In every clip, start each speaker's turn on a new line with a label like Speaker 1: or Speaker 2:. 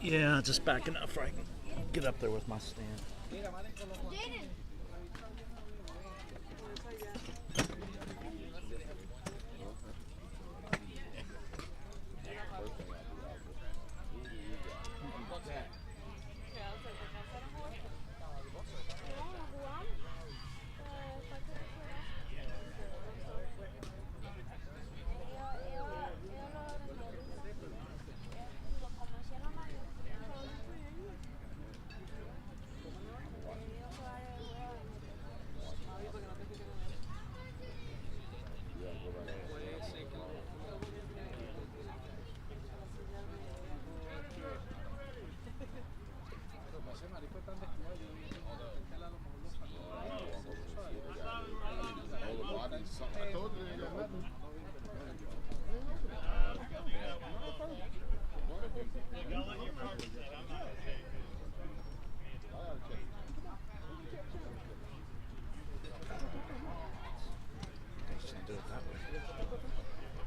Speaker 1: Yeah, just back enough where I can get up there with my stand.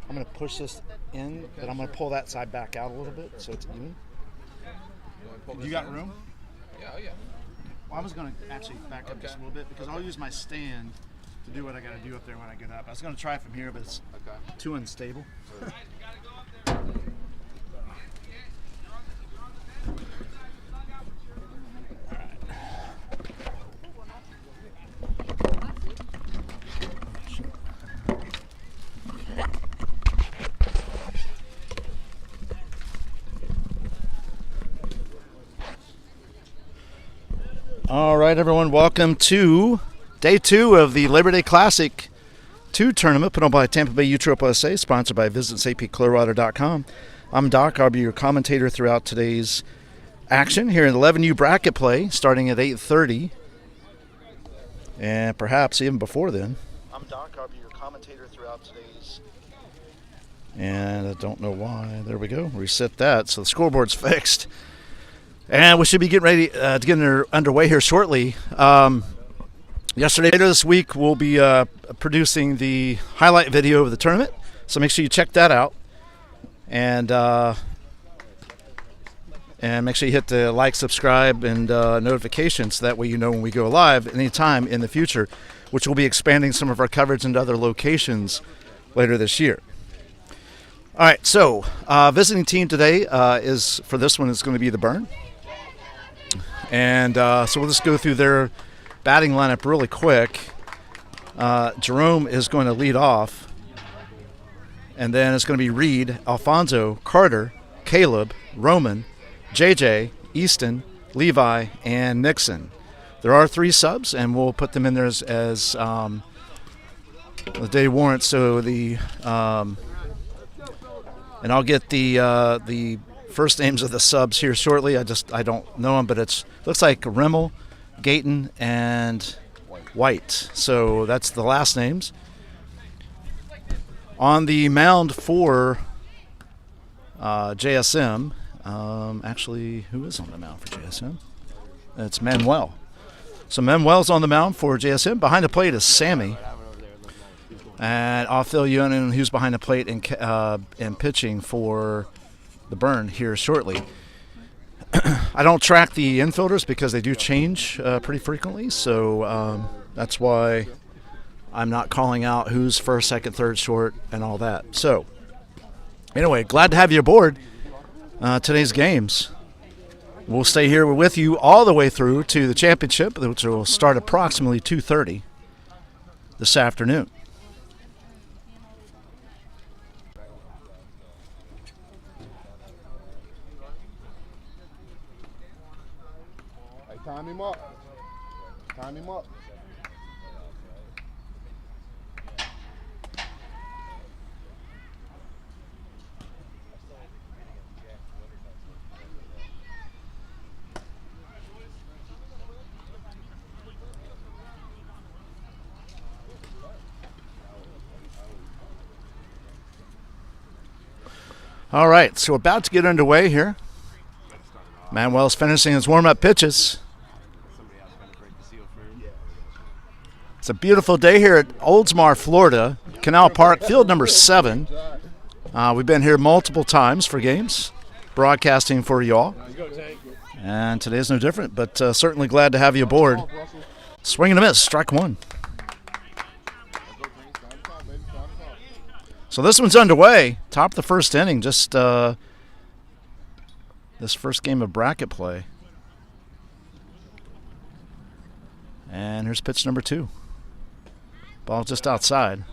Speaker 1: I'm going to push this in, but I'm going to pull that side back out a little bit so it's even. You got room?
Speaker 2: Yeah, oh yeah.
Speaker 1: Well, I was going to actually back up just a little bit because I'll use my stand to do what I got to do up there when I get up. I was going to try from here, but it's too unstable. All right, everyone, welcome to day 2 of the Labor Day Classic 2 tournament put on by Tampa Bay USSSA, sponsored by VisitSAPClearwater.com. I'm Doc. I'll be your commentator throughout today's action here in 11U bracket play, starting at 8:30, and perhaps even before then. I'm Doc. I'll be your commentator throughout today's. And I don't know why. There we go. Reset that. So the scoreboard's fixed. And we should be getting ready to get underway here shortly. Later this week, we'll be producing the highlight video of the tournament. So make sure you check that out. And make sure you hit the like, subscribe, and notifications. So that way you know when we go live anytime in the future, which will be expanding some of our coverage into other locations later this year. All right, so visiting team today for this one is going to be the Burn. And so we'll just go through their batting lineup really quick. Jerome is going to lead off. And then it's going to be Reed, Alfonso, Carter, Caleb, Roman, JJ, Easton, Levi, and Nixon. There are 3 subs, and we'll put them in there as the day warrants. So and I'll get the first names of the subs here shortly. I don't know them, but it looks like Rimmel, Gayton, and White. So that's the last names. On the mound for JSM, actually, who is on the mound for JSM? It's Manuel. So Manuel's on the mound for JSM. Behind the plate is Sammy. And I'll fill you in who's behind the plate and pitching for the Burn here shortly. I don't track the infielders because they do change pretty frequently, so that's why I'm not calling out who's first, second, third, short, and all that. So anyway, glad to have you aboard today's games. We'll stay here with you all the way through to the championship, which will start approximately 2:30 this afternoon.
Speaker 3: Time him up. Time him up.
Speaker 1: All right, so we're about to get underway here. Manuel's finishing his warm-up pitches. It's a beautiful day here at Oldsmar, Florida, Canal Park, field number 7. We've been here multiple times for games. broadcasting for you all. And today's no different, but certainly glad to have you aboard. Swing and a miss, strike one. So this one's underway. Top of the first inning, just this first game of bracket play. And here's pitch number 2. Ball just outside.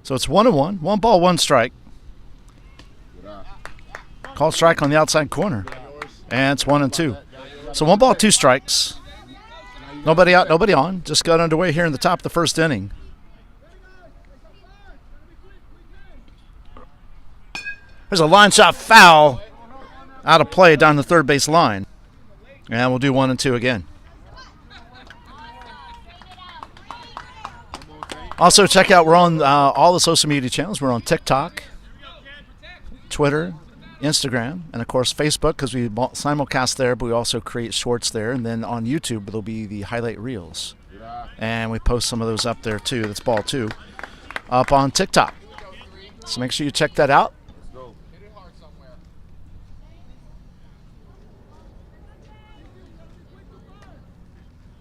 Speaker 1: So it's 1-1. 1 ball, 1 strike. Call strike on the outside corner. And it's 1-2. So 1 ball, 2 strikes. Nobody out, nobody on. Just got underway here in the top of the first inning. There's a line shot foul out of play down the third base line. And we'll do 1 and 2 again. Also, check out, we're on all the social media channels. We're on TikTok, Twitter, Instagram, and, of course, Facebook, because we simulcast there, but we also create shorts there. And then on YouTube, there'll be the highlight reels. And we post some of those up there, too. That's ball 2 up on TikTok. So make sure you check that out.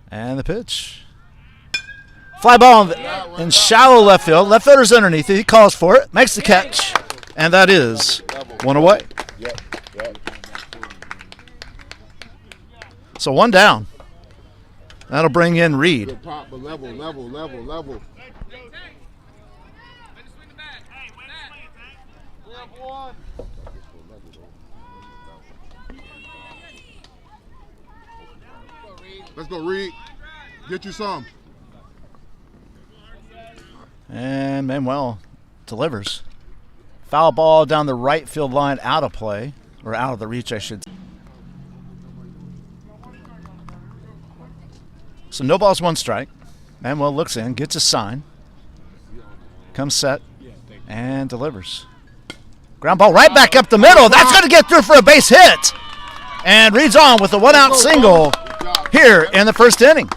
Speaker 1: And the pitch. Fly ball in shallow left field. Left fielder's underneath it. He calls for it, makes the catch, and that is 1 away. So 1 down. That'll bring in Reed.
Speaker 3: Level. Let's go, Reed. Get you some.
Speaker 1: And Manuel delivers. Foul ball down the right field line, out of play, or out of the reach, I should say. So no balls, 1 strike. Manuel looks in, gets a sign, comes set, and delivers. Ground ball right back up the middle. That's going to get through for a base hit. And Reed's on with a 1-out single here in the first inning.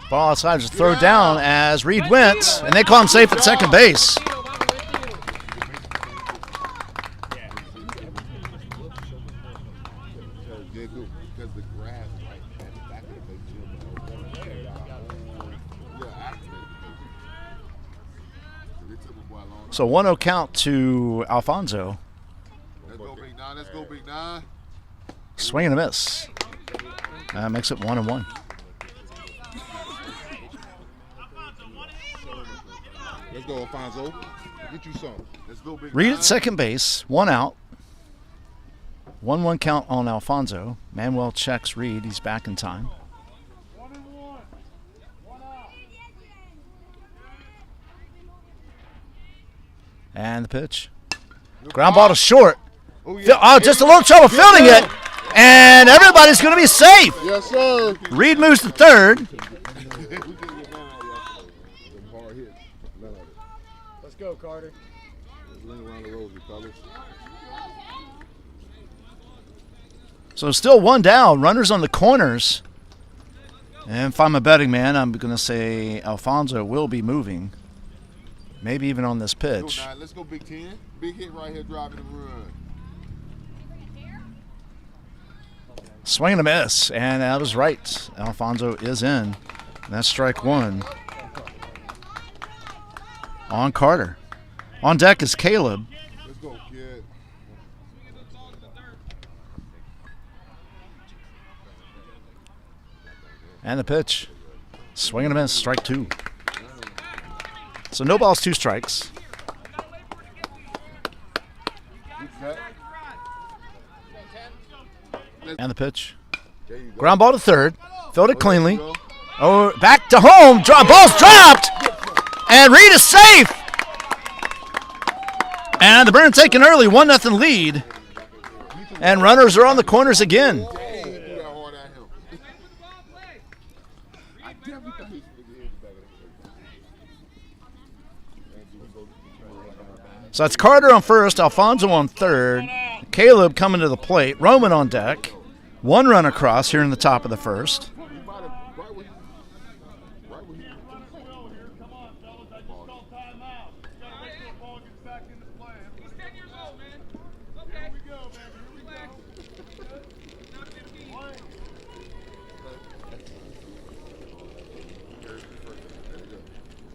Speaker 1: Ball outside, just throw down as Reed went, and they call him safe at second base. So 1-0 count to Alfonso.
Speaker 3: Let's go, Big Nine.
Speaker 1: Swing and a miss. Makes it 1-1.
Speaker 3: Let's go, Alfonso. Get you some. Let's go, Big
Speaker 1: Reed
Speaker 3: Nine.
Speaker 1: at second base, 1 out. 1-1 count on Alfonso. Manuel checks Reed. He's back in time. And the pitch. Ground ball to short. Oh, just a little trouble fielding it. And everybody's going to be safe.
Speaker 3: Yes, sir.
Speaker 1: Reed moves to third.
Speaker 2: Let's go, Carter.
Speaker 1: So still 1 down. Runners on the corners. And if I'm a betting man, I'm going to say Alfonso will be moving. Maybe even on this pitch.
Speaker 3: Let's go, Big Ten. Big hit right here, driving the run.
Speaker 1: Swing and a miss. And that was right. Alfonso is in. And that's strike 1. On Carter. On deck is Caleb.
Speaker 3: Let's go, kid.
Speaker 1: And the pitch. Swing and a miss. Strike 2. So no balls, 2 strikes. And the pitch. Ground ball to third. Filled it cleanly. Oh, back to home. Ball's dropped. And Reed is safe. And the Burn taking early 1-0 lead. And runners are on the corners again. So that's Carter on first, Alfonso on third, Caleb coming to the plate, Roman on deck. One run across here in the top of the first.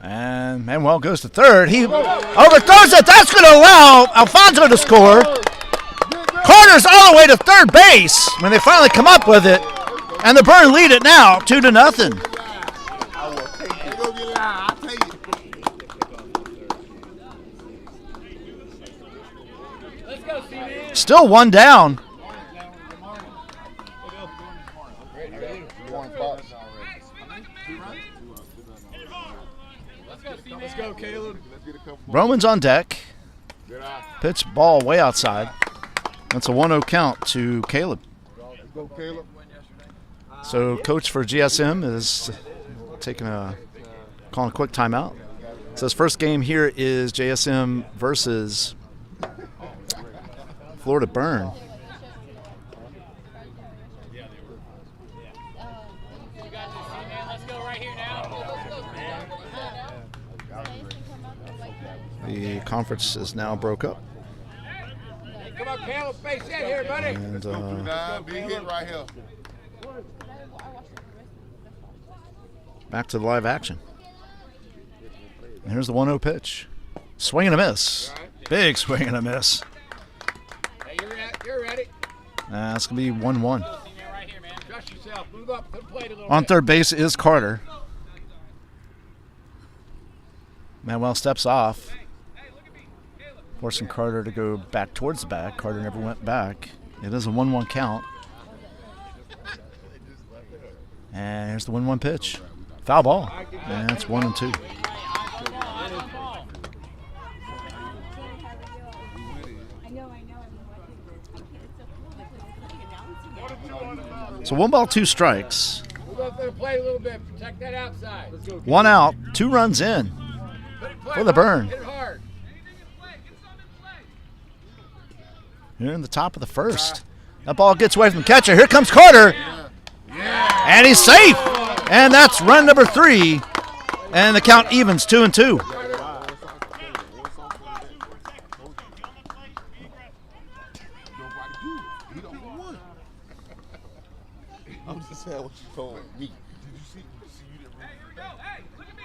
Speaker 1: And Manuel goes to third. He overthrows it. That's going to allow Alfonso to score. Carter's all the way to third base when they finally come up with it. And the Burn lead it now, 2-0. Still one down.
Speaker 2: Let's go, Caleb.
Speaker 1: Roman's on deck. Pitch ball way outside. That's a 1-0 count to Caleb. So coach for GSM is calling a quick timeout. So his first game here is JSM versus Florida Burn. The conference is now broke up.
Speaker 2: Come on, Caleb, face in here, buddy.
Speaker 1: And
Speaker 3: Big hit right here.
Speaker 1: back to the live action. And here's the 1-0 pitch. Swing and a miss. Big swing and a miss.
Speaker 2: Hey, you're ready.
Speaker 1: That's going to be 1-1.
Speaker 2: Right here, man. Trust yourself. Move up. Put plate a little
Speaker 1: On
Speaker 2: bit.
Speaker 1: third base is Carter. Manuel steps off, forcing Carter to go back towards the bag. Carter never went back. It is a 1-1 count. And here's the 1-1 pitch. Foul ball. And it's 1-2. So 1 ball, 2 strikes.
Speaker 2: Move up to the plate a little bit. Protect that outside.
Speaker 1: 1 out, 2 runs in for the Burn.
Speaker 2: Hit it hard.
Speaker 1: Here in the top of the first. That ball gets away from the catcher. Here comes Carter. And he's safe. And that's run number 3. And the count evens 2-2.
Speaker 3: I'm just saying what you told me. Did you see you didn't read? Here we go. Hey, look at me.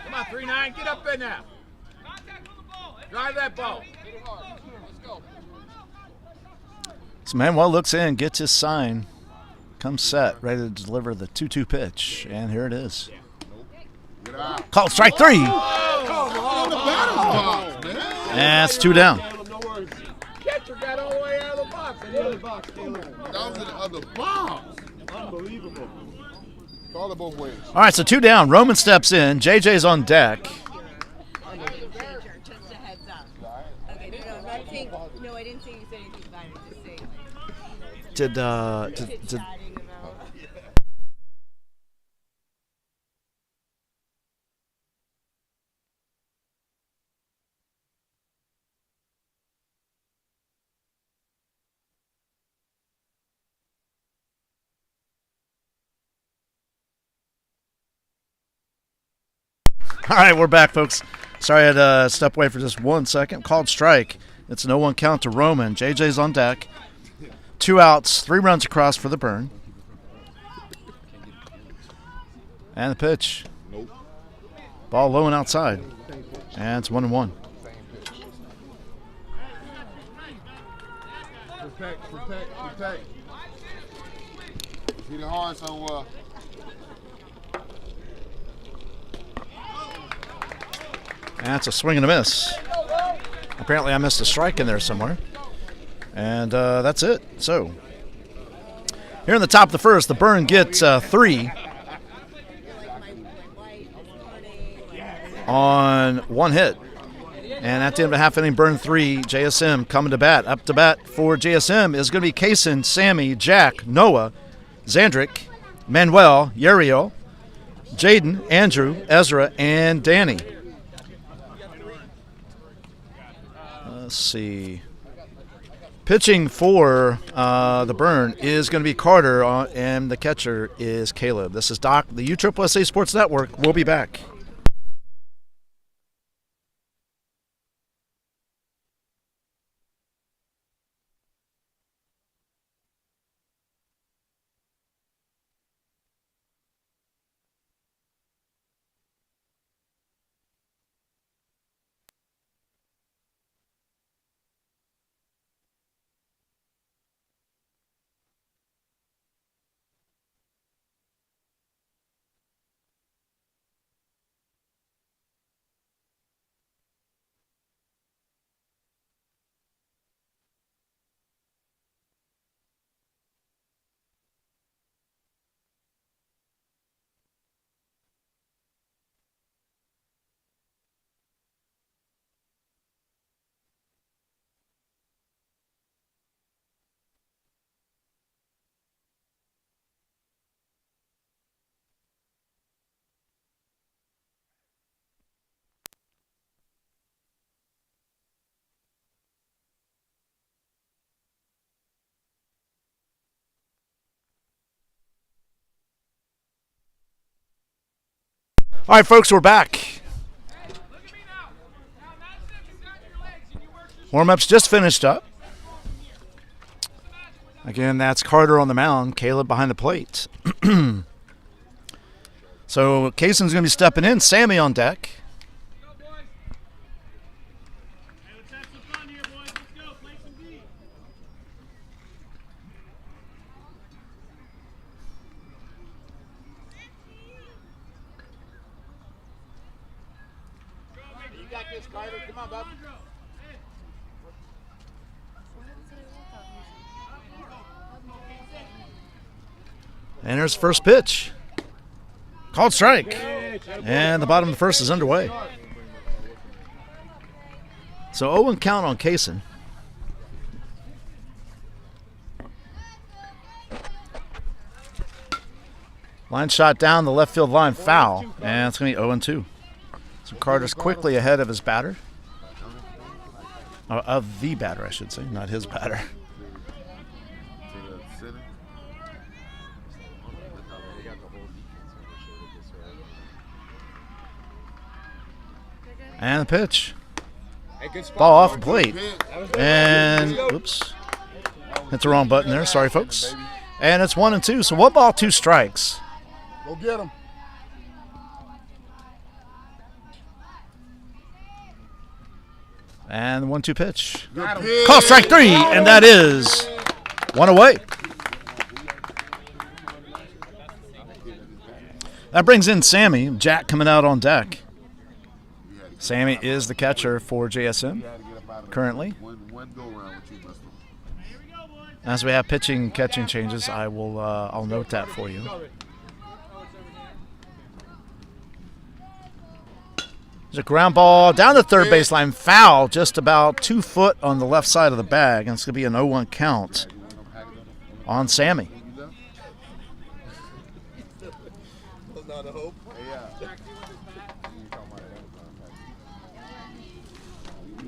Speaker 2: Come on, 3-9. Get up in now. Drive that ball. Hit it hard. Let's go.
Speaker 1: So Manuel looks in, gets his sign, comes set, ready to deliver the 2-2 pitch. And here it is. Called strike 3. And that's 2 down.
Speaker 2: Catcher got all the way out of the box.
Speaker 3: That was in the other box. Unbelievable. Call it both ways.
Speaker 1: All right, so 2 down. Roman steps in. JJ's on deck.
Speaker 4: Just a heads up. Okay, no, I didn't say you said anything about it. Just saying.
Speaker 1: Did
Speaker 4: Chit-chatting about.
Speaker 1: All right, we're back, folks. Sorry I had to step away for just 1 second. Called strike. It's a 0-1 count to Roman. JJ's on deck. 2 outs, 3 runs across for the Burn. And the pitch. Ball low and outside. And it's 1-1.
Speaker 3: Protect. Hit it hard somewhere.
Speaker 1: And it's a swing and a miss. Apparently I missed a strike in there somewhere. And that's it. So here in the top of the first, the Burn gets 3. on 1 hit. And at the end of the half inning, burn 3, JSM coming to bat. Up to bat for JSM is going to be Kaysen, Sammy, Jack, Noah, Zandrick, Manuel, Yariel, Jaden, Andrew, Ezra, and Danny. Let's see. Pitching for the burn is going to be Carter, and the catcher is Caleb. This is Doc, the USSSA Sports Network. We'll be back. All right, folks, we're back. Warm-ups just finished up. Again, that's Carter on the mound, Caleb behind the plate. So Kaysen's going to be stepping in, Sammy on deck.
Speaker 2: Carter, come on, bub.
Speaker 1: And there's the first pitch. Called strike. And the bottom of the first is underway. So 0 count on Kaysen. Line shot down the left field line, foul. And it's going to be 0-2. So Carter's quickly ahead of his batter. Of the batter, I should say, not his batter. And the pitch. Ball off the plate. And, oops. Hit the wrong button there. Sorry, folks. And it's 1-2. So 1 ball, 2 strikes.
Speaker 3: Go get him.
Speaker 1: And the 1-2 pitch. Call strike 3, and that is 1 away. That brings in Sammy. Jack coming out on deck. Sammy is the catcher for JSM currently. As we have pitching, catching changes, I'll note that for you. There's a ground ball down the third baseline, foul, just about 2 foot on the left side of the bag, and it's going to be an 0-1 count on Sammy.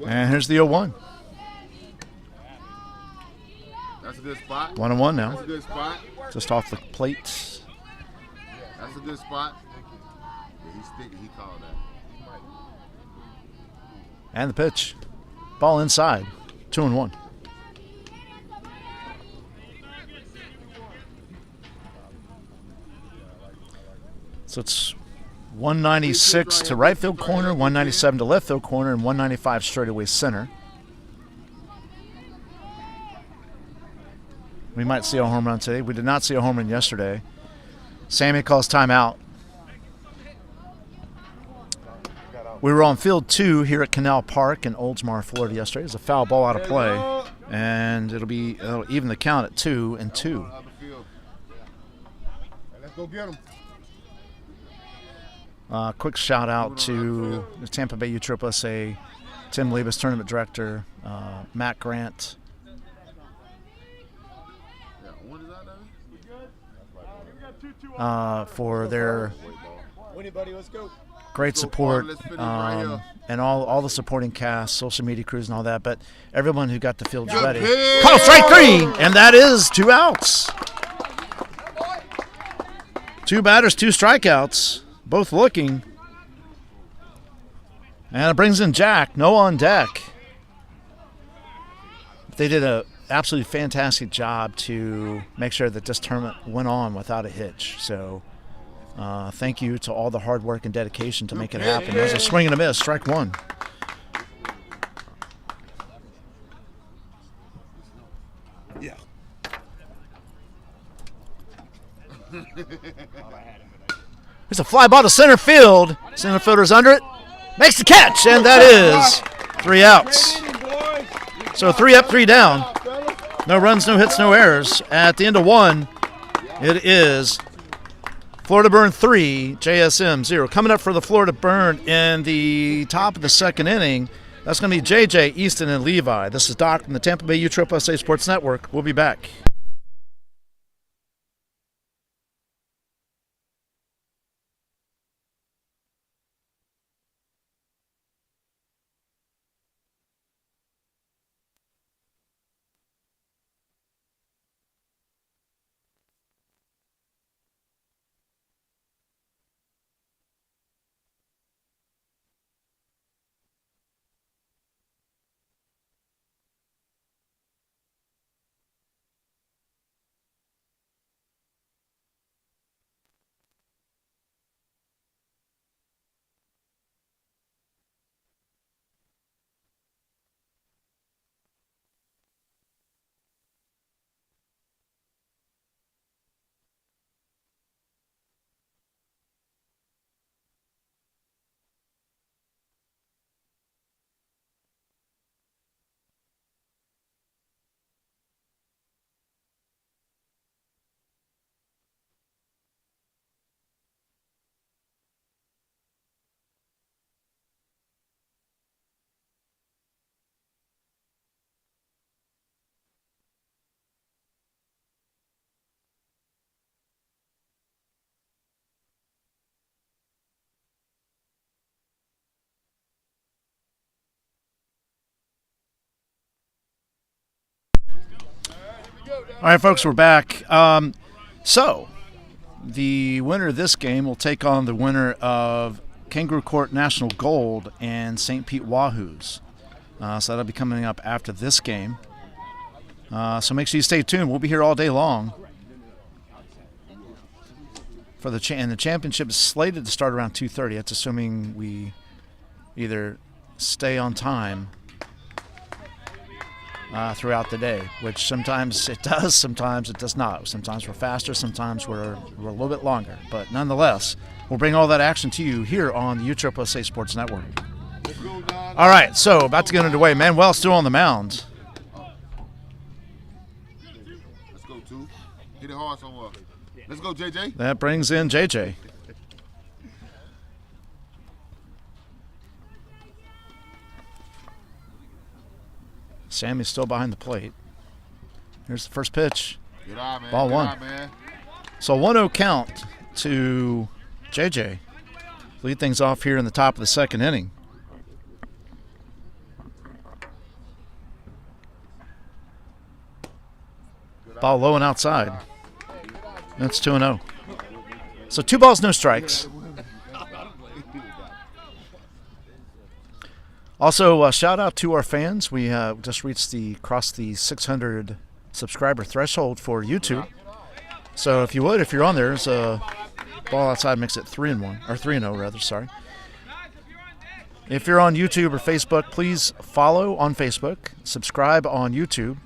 Speaker 1: And here's the 0-1.
Speaker 3: That's a good spot.
Speaker 1: 1-1 now.
Speaker 3: That's a good spot.
Speaker 1: Just off the plate.
Speaker 3: That's a good spot. Yeah, he's sticking. He called that.
Speaker 1: And the pitch. Ball inside. 2-1. So it's 196 to right field corner, 197 to left field corner, and 195 straightaway center. We might see a home run today. We did not see a home run yesterday. Sammy calls timeout. We were on field 2 here at Canal Park in Oldsmar, Florida yesterday. It was a foul ball out of play, and it'll even the count at 2-2.
Speaker 3: Let's go get him.
Speaker 1: Quick shout out to the Tampa Bay USSSA, Tim Liebes, Tournament Director, Matt Grant. For their great support and all the supporting cast, social media crews and all that, but everyone who got the fields ready. Call strike 3, and that is 2 outs. 2 batters, 2 strikeouts, both looking. And it brings in Jack, no on deck. They did a absolutely fantastic job to make sure that this tournament went on without a hitch. So thank you to all the hard work and dedication to make it happen. There's a swing and a miss, strike 1.
Speaker 3: Yeah.
Speaker 1: There's a fly ball to center field. Center fielder's under it. Makes the catch, and that is 3 outs. So 3 up, 3 down. No runs, no hits, no errors. At the end of 1, it is Florida Burn 3, JSM 0. Coming up for the Florida Burn in the top of the 2nd inning, that's going to be JJ, Easton, and Levi. This is Doc from the Tampa Bay USSSA Sports Network. We'll be back. All right, folks, we're back. So, the winner of this game will take on the winner of Kangaroo Court National Gold and St. Pete Wahoos. So that'll be coming up after this game. So make sure you stay tuned. We'll be here all day long. For the and the championship is slated to start around 2:30. That's assuming we either stay on time throughout the day, which sometimes it does, sometimes it does not. Sometimes we're faster, sometimes we're a little bit longer. But nonetheless, we'll bring all that action to you here on the USSSA Sports Network. All right, so about to get underway. Manuel still on the mound.
Speaker 3: Let's go, 2. Hit it hard somewhere. Let's go, JJ.
Speaker 1: That brings in JJ. Sammy's still behind the plate. Here's the first pitch.
Speaker 3: Get out, man.
Speaker 1: Ball
Speaker 3: Get
Speaker 1: 1.
Speaker 3: out, man.
Speaker 1: So 1-0 count to JJ. Lead things off here in the top of the 2nd inning. Ball low and outside. That's 2-0. So 2 balls, no strikes. Also, shout out to our fans. We just crossed the 600 subscriber threshold for YouTube. So if you're on there, there's a ball outside makes it 3-1 or 3-0 rather. Sorry. If you're on YouTube or Facebook, please follow on Facebook, subscribe on YouTube.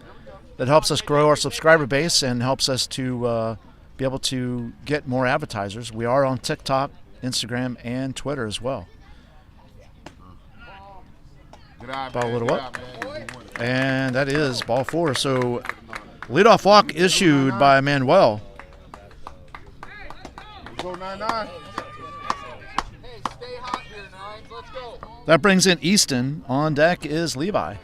Speaker 1: That helps us grow our subscriber base and helps us to be able to get more advertisers. We are on TikTok, Instagram, and Twitter as well. Ball a little up. And that is ball 4. So leadoff walk issued by Manuel.
Speaker 3: Go 9-9.
Speaker 1: That brings in Easton. On deck is Levi.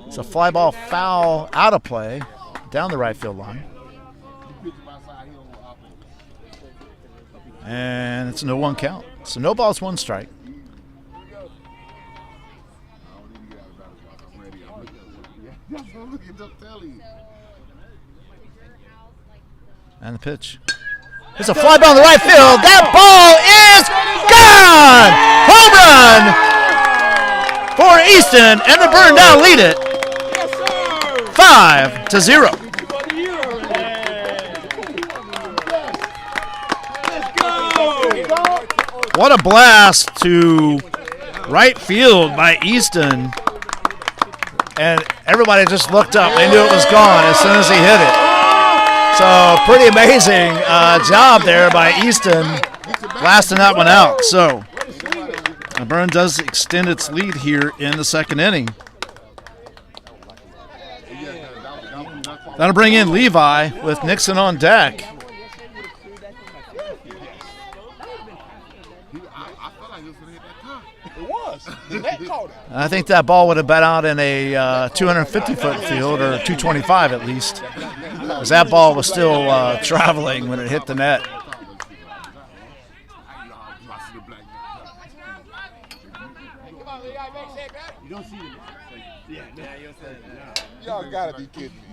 Speaker 1: It's a fly ball foul out of play down the right field line. And it's a 0-1 count. So no balls, 1 strike. And the pitch. It's a fly ball in the right field. That ball is gone! Home run for Easton, and the Burn now lead it 5-0. What a blast to right field by Easton. And everybody just looked up. They knew it was gone as soon as he hit it. So pretty amazing job there by Easton blasting that one out. So the Burn does extend its lead here in the second inning. That'll bring in Levi with Nixon on deck. I think that ball would have been out in a 250-foot field, or 225 at least, because that ball was still traveling when it hit the net.
Speaker 3: Y'all gotta be kidding me.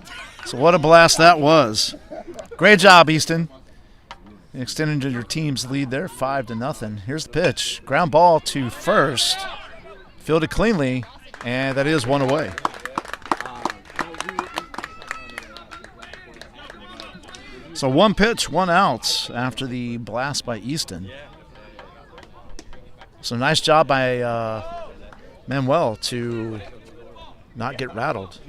Speaker 1: So what a blast that was. Great job, Easton. Extending your team's lead there, 5-0. Here's the pitch. Ground ball to first. Fielded cleanly, and that is 1 away. So 1 pitch, 1 out after the blast by Easton. So nice job by Manuel to not get rattled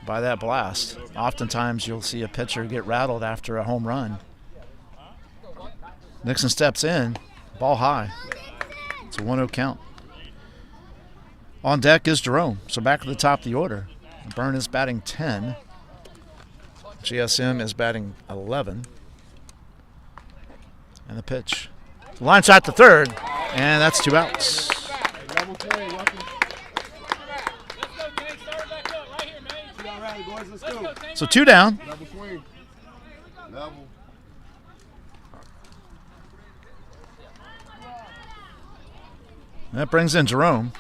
Speaker 1: by that blast. Oftentimes you'll see a pitcher get rattled after a home run. Nixon steps in, ball high. It's a 1-0 count. On deck is Jerome. So back at the top of the order. Burn is batting 10. JSM is batting 11. And the pitch. Line shot to third, and that's 2 outs. So 2 down. That brings in Jerome.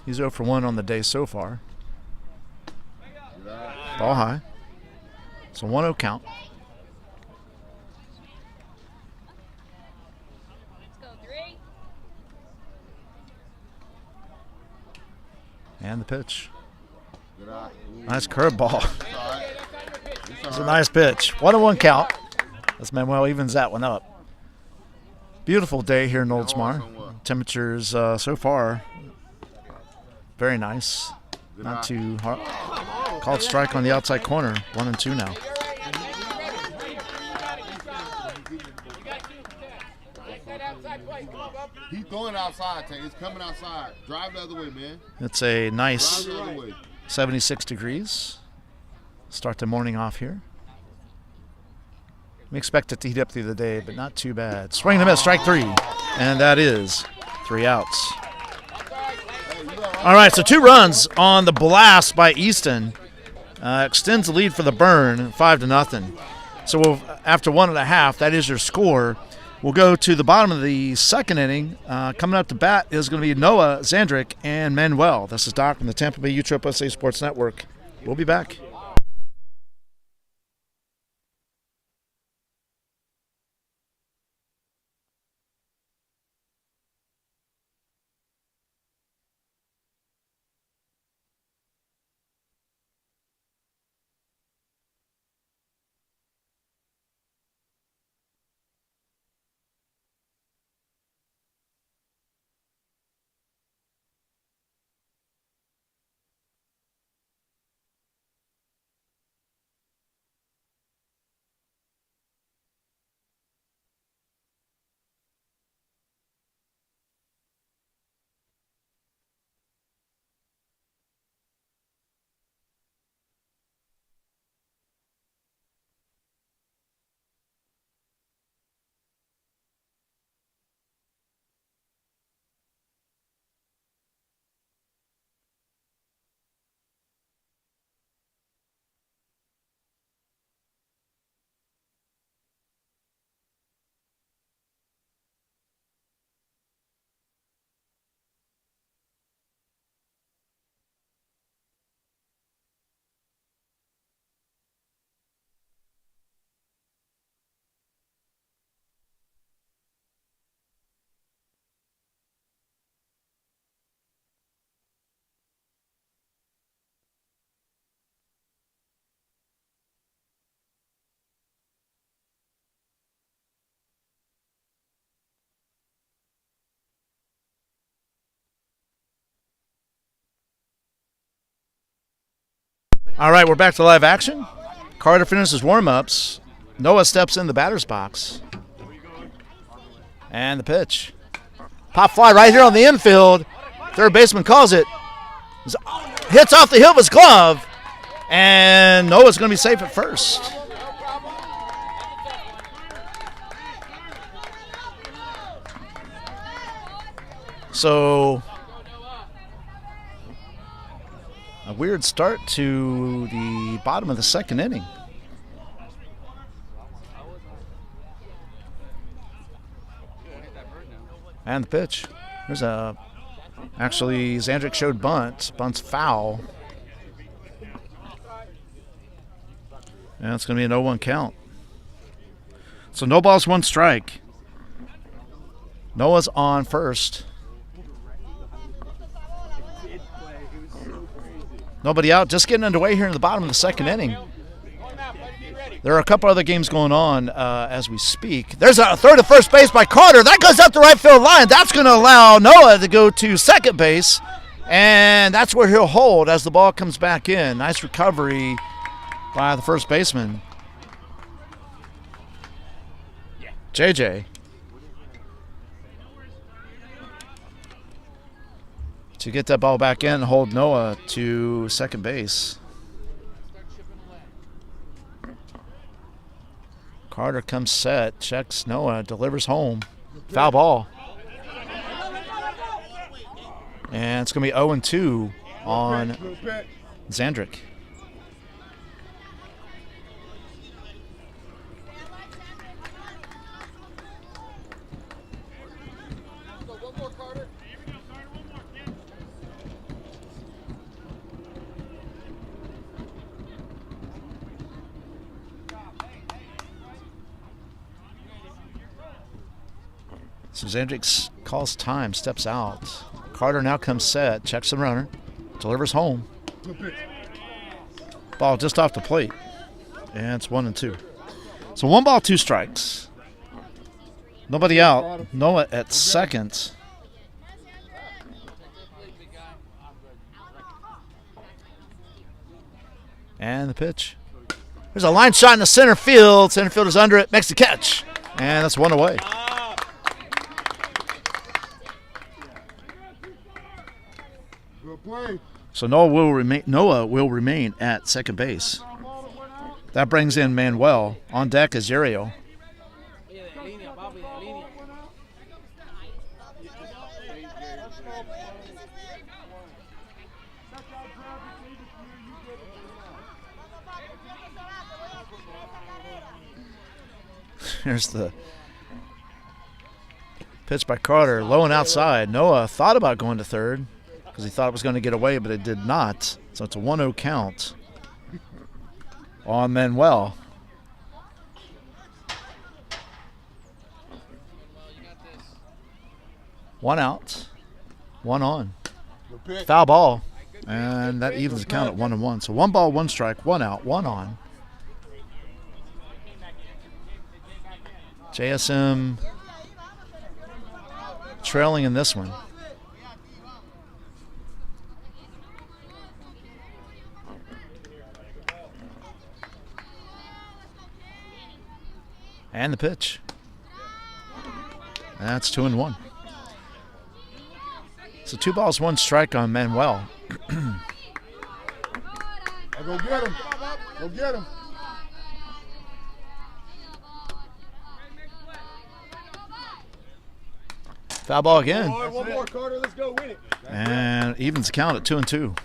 Speaker 1: He's 0 for 1 on the day so far. Ball high. It's a 1-0 count. And the pitch. Nice curveball. It's a nice pitch. 1-1 count. As Manuel evens that one up. Beautiful day here in Oldsmar. Temperatures so far very nice. Not too hard. Called strike on the outside corner. 1-2 now.
Speaker 3: He's throwing outside, Tank. He's coming outside. Drive the other way, man.
Speaker 1: It's a nice
Speaker 3: Drive the other way.
Speaker 1: 76 degrees. Start the morning off here. We expect it to heat up through the day, but not too bad. Swing and a miss, strike 3. And that is 3 outs. All right, so 2 runs on the blast by Easton. Extends the lead for the Burn, 5-0. So after 1.5, that is your score. We'll go to the bottom of the second inning. Coming up to bat is going to be Noah, Zandrick, and Manuel. This is Doc from the Tampa Bay USSA Sports Network. We'll be back. All right, we're back to live action. Carter finishes warm-ups. Noah steps in the batter's box. And the pitch. Pop fly right here on the infield. Third baseman calls it. Hits off the heel of his glove. And Noah's going to be safe at first. So, a weird start to the bottom of the second inning. And the pitch. There's a, actually, Zandrick showed bunt. Bunt's foul. And it's going to be an 0-1 count. So no balls, one strike. Noah's on first. Nobody out. Just getting underway here in the bottom of the second inning. There are a couple other games going on as we speak. There's a throw to first base by Carter. That goes up the right field line. That's going to allow Noah to go to second base. And that's where he'll hold as the ball comes back in. Nice recovery by the first baseman. JJ. To get that ball back in and hold Noah to second base. Carter comes set, checks Noah, delivers home. Foul ball. And it's going to be 0-2 on Zandrick. So Zandrick calls time, steps out. Carter now comes set, checks the runner, delivers home. Ball just off the plate. And it's 1-2. So 1 ball, 2 strikes. Nobody out. Noah at second. And the pitch. There's a line shot in the center field. Center fielder's under it, makes the catch. And that's 1 away. So Noah will remain at second base. That brings in Manuel. On deck is Ariel. Here's the pitch by Carter, low and outside. Noah thought about going to third because he thought it was going to get away, but it did not. So it's a 1-0 count on Manuel. One out, one on. Foul ball, and that evens the count at 1-1. So 1 ball, 1 strike, 1 out, 1 on. JSM trailing in this one. And the pitch. That's 2-1. So 2 balls, 1 strike on Manuel.
Speaker 3: Go get him. Go get him.
Speaker 1: Foul ball again.
Speaker 3: All right, 1 more, Carter. Let's go win it.
Speaker 1: And evens the count at 2-2.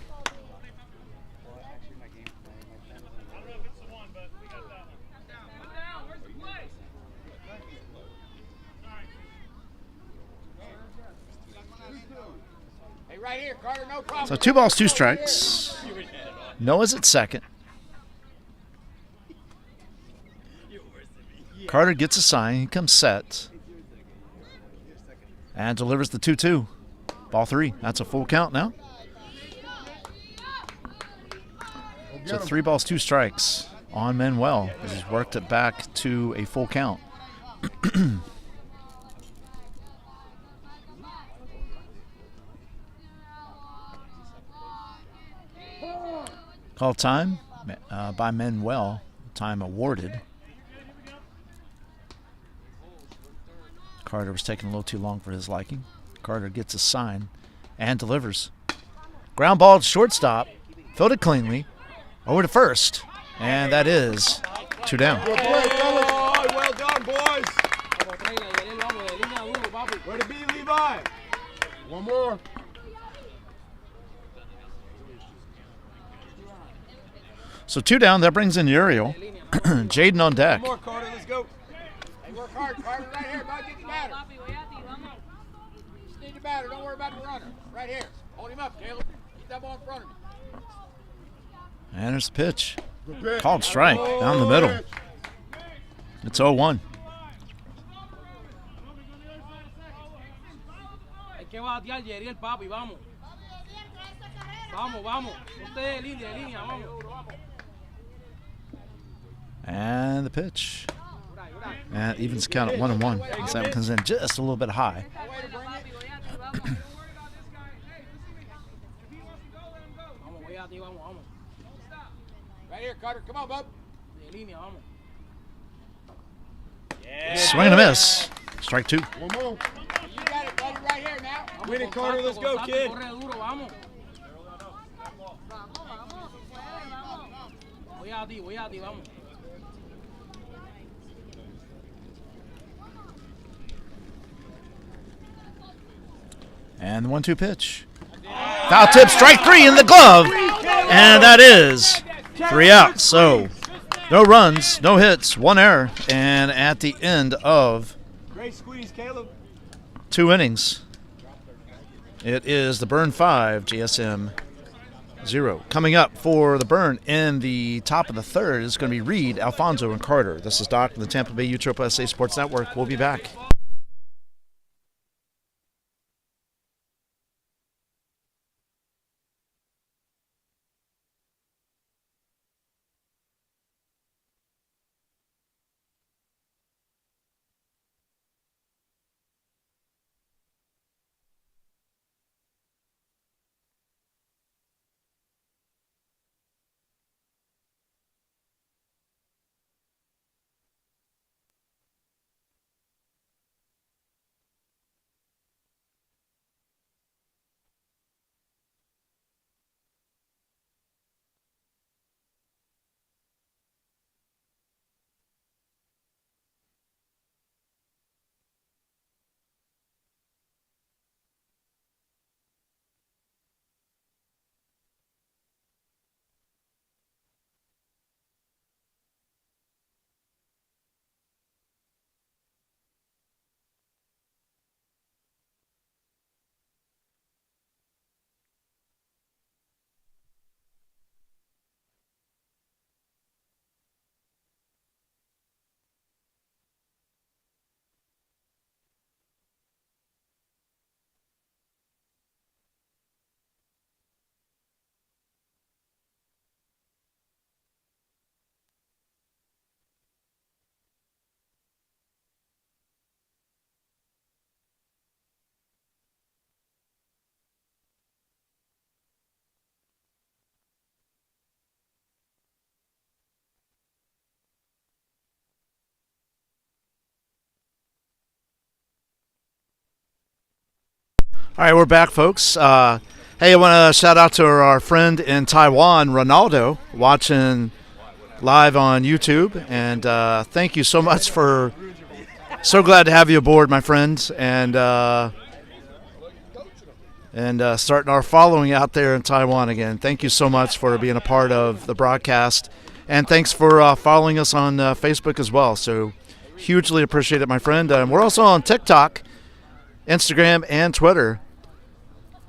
Speaker 2: Right here, Carter, no problem.
Speaker 1: So 2 balls, 2 strikes. Noah's at second. Carter gets a sign. He comes set. And delivers the 2-2. Ball 3. That's a full count now. So 3 balls, 2 strikes on Manuel as he's worked it back to a full count. Call time by Manuel. Time awarded. Carter was taking a little too long for his liking. Carter gets a sign and delivers. Ground ball to shortstop. Fielded cleanly. Over to first. And that is 2 down.
Speaker 2: Good play, fellas. Oh, well done, boys. Where to be, Levi?
Speaker 3: One more.
Speaker 1: So 2 down. That brings in Uriel. Jaden on deck.
Speaker 2: One more, Carter. Let's go. Hey, work hard, Carter. Right here, bud. Get the batter. Just need the batter. Don't worry about the runner. Right here. Hold him up, Caleb. Keep that ball in front of him.
Speaker 1: And there's the pitch.
Speaker 3: Good pitch.
Speaker 1: Called strike down the middle. It's 0-1.
Speaker 5: Hay que batear, Yeriel, papi, vamos. Vamos, vamos. Usted de línea, vamos.
Speaker 1: And the pitch. And evens count at 1-1. As that one comes in just a little bit high.
Speaker 2: Right here, Carter. Come on, bub.
Speaker 5: De línea, vamos.
Speaker 1: Swing and a miss. Strike 2.
Speaker 3: One more.
Speaker 2: You got it, buddy. Right here now.
Speaker 5: Win it, Carter. Let's go, kid. Corre duro, vamos. Voy a ti, vamos.
Speaker 1: And the 1-2 pitch. Foul tip, strike 3 in the glove. And that is 3 outs. So no runs, no hits, 1 error. And at the end of
Speaker 2: Great squeeze, Caleb.
Speaker 1: 2 innings, it is the Burn 5, JSM 0. Coming up for the Burn in the top of the third is going to be Reed, Alfonso, and Carter. This is Doc from the Tampa Bay USSSA Sports Network. We'll be back. All right, we're back, folks. Hey, I want to shout out to our friend in Taiwan, Ronaldo, watching live on YouTube. And thank you so much for – so glad to have you aboard, my friend. And starting our following out there in Taiwan again. Thank you so much for being a part of the broadcast. And thanks for following us on Facebook as well. So hugely appreciate it, my friend. We're also on TikTok, Instagram, and Twitter.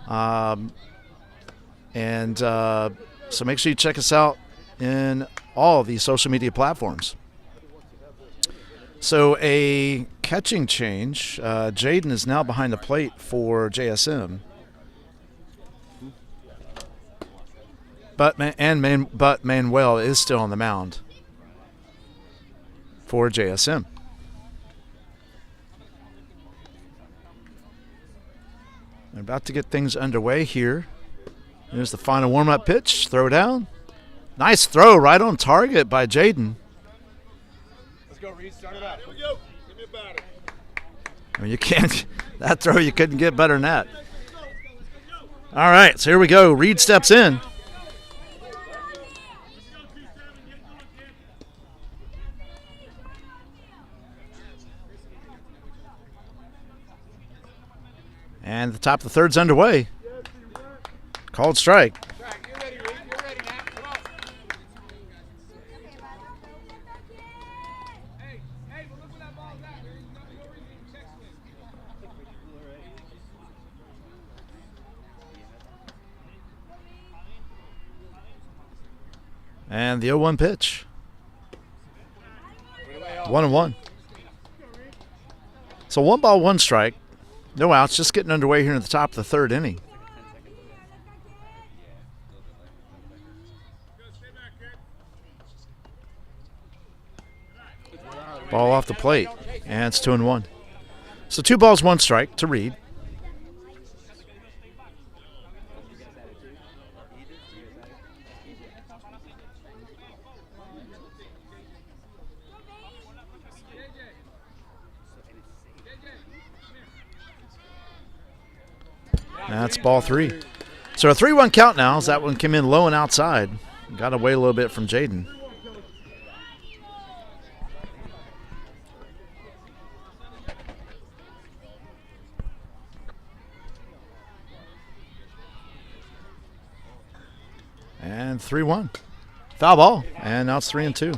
Speaker 1: So make sure you check us out in all of these social media platforms. So a catching change. Jaden is now behind the plate for JSM. But Manuel is still on the mound for JSM. They're about to get things underway here. Here's the final warm-up pitch. Throw down. Nice throw right on target by Jaden.
Speaker 2: Let's go, Reed. Start it up.
Speaker 3: Here we go. Give me a batter.
Speaker 1: I mean, you can't, that throw, you couldn't get better than that. All right, so here we go. Reed steps in. And the top of the third's underway. Called strike.
Speaker 2: Strike. You're ready, Reed. You're ready, man. Come on. Hey, but look where that ball's at. There's no reason to check this.
Speaker 1: And the 0-1 pitch. 1-1. So 1 ball, 1 strike. No outs, just getting underway here in the top of the third inning. Ball off the plate, and it's 2-1. So 2 balls, 1 strike to Reed. That's ball 3. So a 3-1 count now as that one came in low and outside. Got away a little bit from Jaden. And 3-1. Foul ball. And now it's 3-2.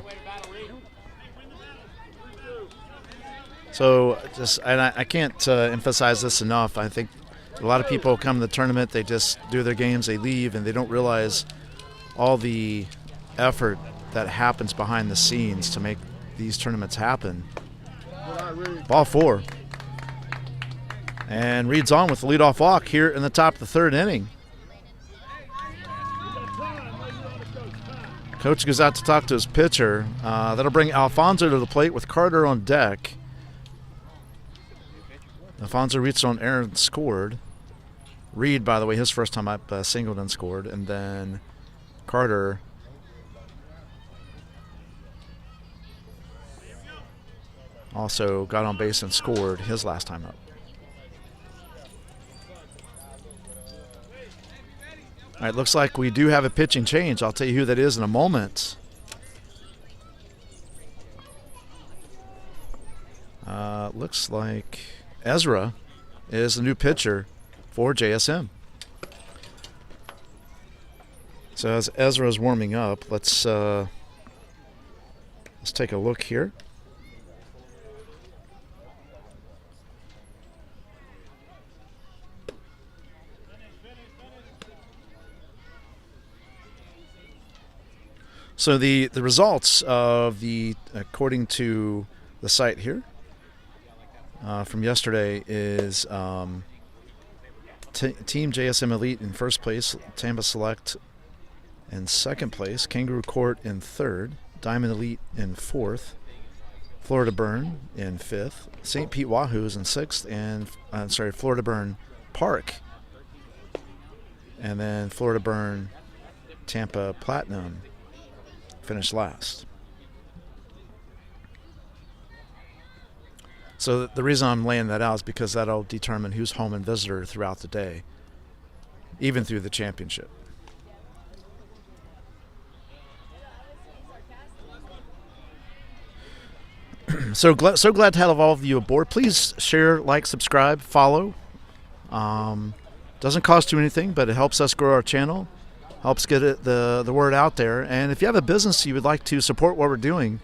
Speaker 1: So and I can't emphasize this enough. I think a lot of people come to the tournament, they just do their games, they leave, and they don't realize all the effort that happens behind the scenes to make these tournaments happen. Ball 4. And Reed's on with the leadoff walk here in the top of the third inning. Coach goes out to talk to his pitcher. That'll bring Alfonso to the plate with Carter on deck. Alfonso reached on air and scored. Reed, by the way, his first time up, singled and scored. And then Carter also got on base and scored his last time up. All right, looks like we do have a pitching change. I'll tell you who that is in a moment. Looks like Ezra is the new pitcher for JSM. So as Ezra is warming up, let's take a look here. So the results of according to the site here from yesterday is Team JSM Elite in first place, Tampa Select in second place, Kangaroo Court in third, Diamond Elite in fourth, Florida Burn in fifth, St. Pete Wahoos in sixth, and Florida Burn Park, and then Florida Burn Tampa Platinum finished last. So the reason I'm laying that out is because that'll determine who's home and visitor throughout the day, even through the championship. So glad to have all of you aboard. Please share, like, subscribe, follow. Doesn't cost you anything, but it helps us grow our channel, helps get the word out there. And if you have a business you would like to support what we're doing,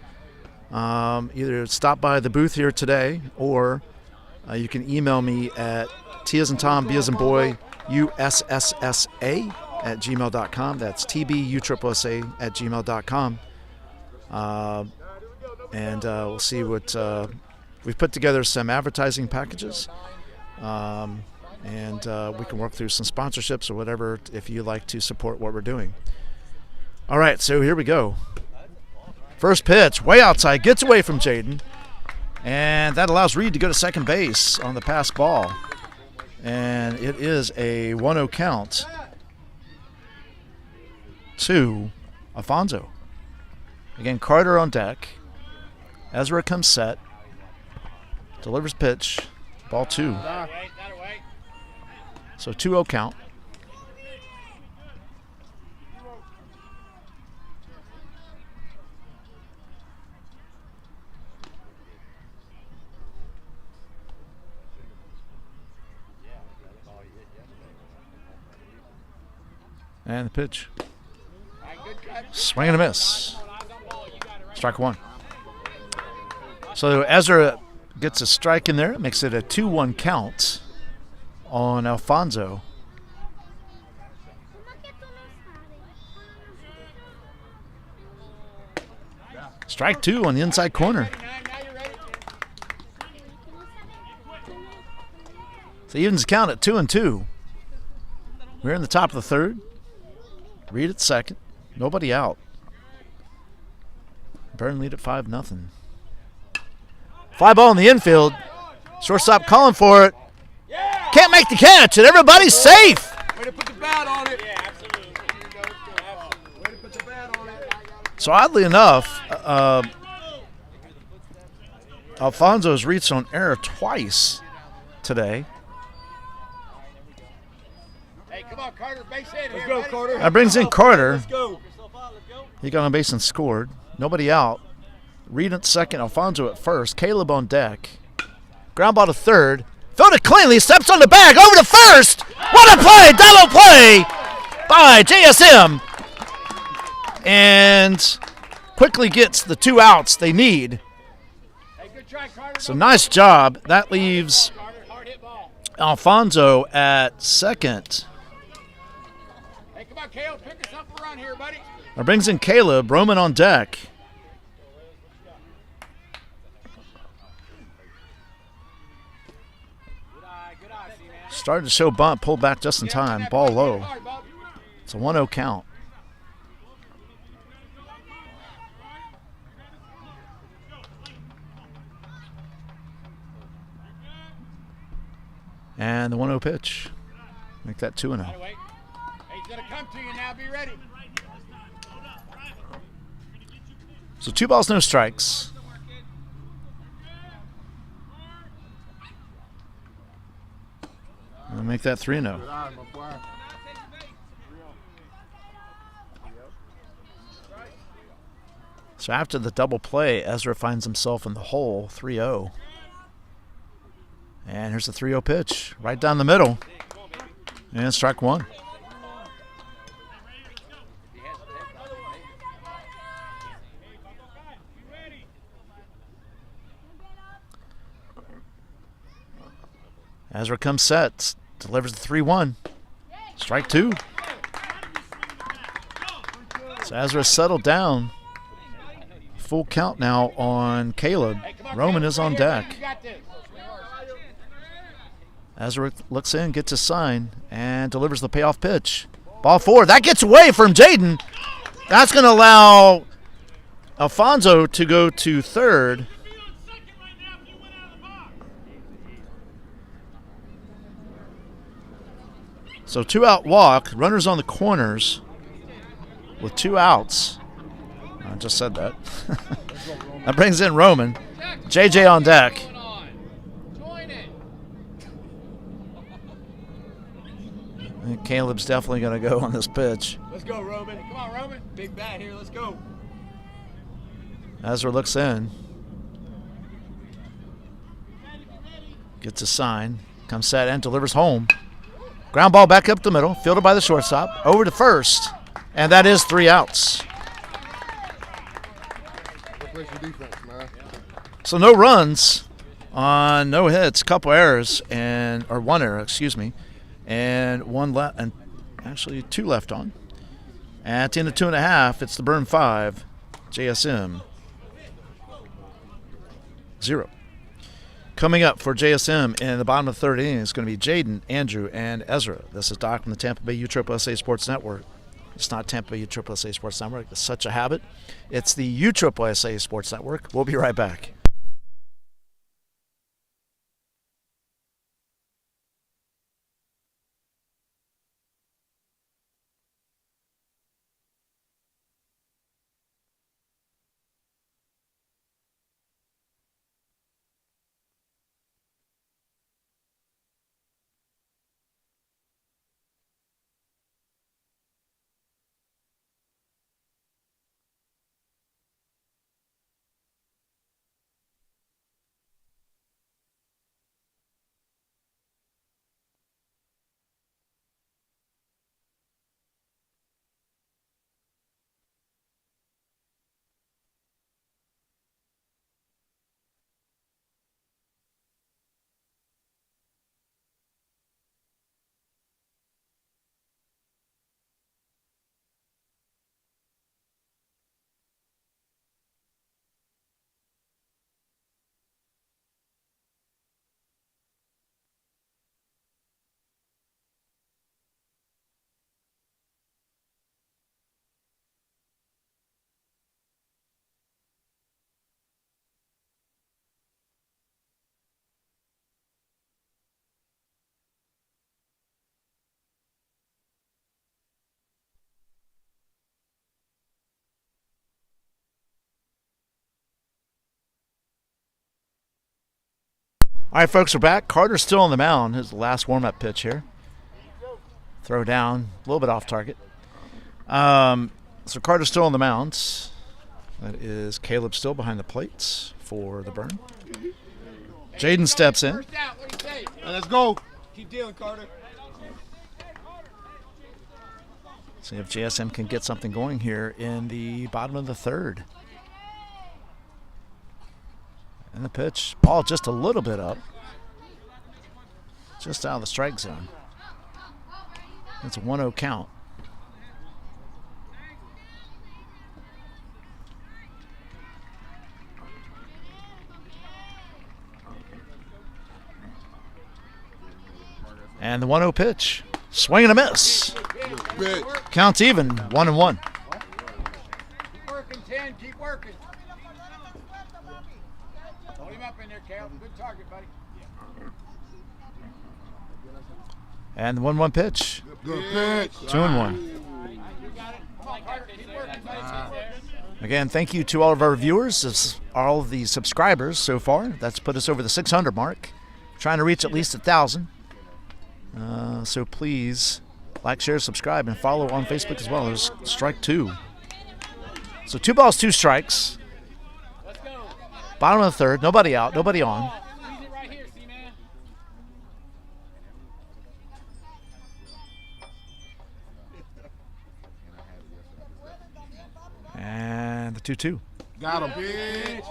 Speaker 1: either stop by the booth here today, or you can email me at T as in Tom, B as in boy, USSSA at gmail.com. That's TBUSSA at gmail.com. And we'll see what we've put together some advertising packages, and we can work through some sponsorships or whatever if you like to support what we're doing. All right, so here we go. First pitch, way outside, gets away from Jaden, and that allows Reed to go to second base on the pass ball. And it is a 1-0 count to Alfonso. Again, Carter on deck. Ezra comes set. Delivers pitch. Ball 2. So 2-0 count. And the pitch. Swing and a miss. Strike 1. So Ezra gets a strike in there. It makes it a 2-1 count on Alfonso. Strike 2 on the inside corner. So evens the count at 2-2. We're in the top of the third. Reed at second. Nobody out. Burn lead at 5-0. Fly ball in the infield. Shortstop calling for it. Can't make the catch, and everybody's safe.
Speaker 2: Way to put the bat on it. Yeah, absolutely. Way to put the bat on it.
Speaker 1: So oddly enough, Alfonso has reached on error twice today.
Speaker 2: Hey, come on, Carter. Base hit. Let's go, Carter.
Speaker 1: That brings in Carter.
Speaker 2: Let's go.
Speaker 1: He got on base and scored. Nobody out. Reed at second, Alfonso at first. Caleb on deck. Ground ball to third. Fielded cleanly, steps on the bag, over to first. What a play! Double play by JSM. And quickly gets the 2 outs they need. So nice job. That leaves Alfonso at second.
Speaker 2: Hey, come on, Caleb. Pick us up around here, buddy.
Speaker 1: That brings in Caleb. Roman on deck. Started to show bunt, pulled back just in time. Ball low. It's a 1-0 count. And the 1-0 pitch. Make that 2-0.
Speaker 2: Hey, he's going to come to you now. Be ready.
Speaker 1: So 2 balls, no strikes. We'll make that 3-0. So after the double play, Ezra finds himself in the hole, 3-0. And here's the 3-0 pitch, right down the middle. And strike 1. Ezra comes set, delivers the 3-1. Strike 2. So Ezra settled down. Full count now on Caleb. Roman is on deck. Ezra looks in, gets a sign, and delivers the payoff pitch. Ball 4. That gets away from Jaden. That's going to allow Alfonso to go to third. So 2-out walk, runners on the corners with 2 outs. I just said that. That brings in Roman. JJ on deck. I think Caleb's definitely going to go on this pitch.
Speaker 2: Let's go, Roman. Come on, Roman. Big bat here. Let's go.
Speaker 1: Ezra looks in. Gets a sign. Comes set and delivers home. Ground ball back up the middle, fielded by the shortstop, over to first, and that is 3 outs. So no runs on no hits, couple errors, or 1 error, excuse me, and 1 left, and actually 2 left on. At the end of 2.5, it's the Burn 5, JSM 0. Coming up for JSM in the bottom of the 3rd inning is going to be Jaden, Andrew, and Ezra. This is Doc from the Tampa Bay USSSA Sports Network. It's not Tampa Bay USSSA Sports Network. It's such a habit. It's the USSSA Sports Network. We'll be right back. All right, folks, we're back. Carter's still on the mound. His last warm-up pitch here. Throw down, a little bit off target. So Carter's still on the mound. That is Caleb still behind the plates for the burn. Jaden steps in.
Speaker 2: First out, what do you say?
Speaker 3: Let's go.
Speaker 6: Keep dealing, Carter.
Speaker 1: See if JSM can get something going here in the bottom of the third. And the pitch, ball just a little bit up. Just out of the strike zone. It's a 1-0 count. And the 1-0 pitch. Swing and a miss.
Speaker 3: Bitch.
Speaker 1: Counts even, 1-1.
Speaker 2: Keep working, 10. Keep working. Hold him up in there, Caleb. Good target, buddy.
Speaker 1: And the 1-1 pitch.
Speaker 3: Good pitch.
Speaker 1: 2-1.
Speaker 2: You got it. Come on, Carter. Keep working, buddy. Keep working.
Speaker 1: Again, thank you to all of our viewers, all of the subscribers so far. That's put us over the 600 mark. Trying to reach at least 1,000. So please like, share, subscribe, and follow on Facebook as well. There's strike 2. So 2 balls, 2 strikes. Bottom of the third. Nobody out. Nobody on.
Speaker 5: Squeeze it right here, C-man.
Speaker 1: And the 2-2.
Speaker 3: Got him. Bitch.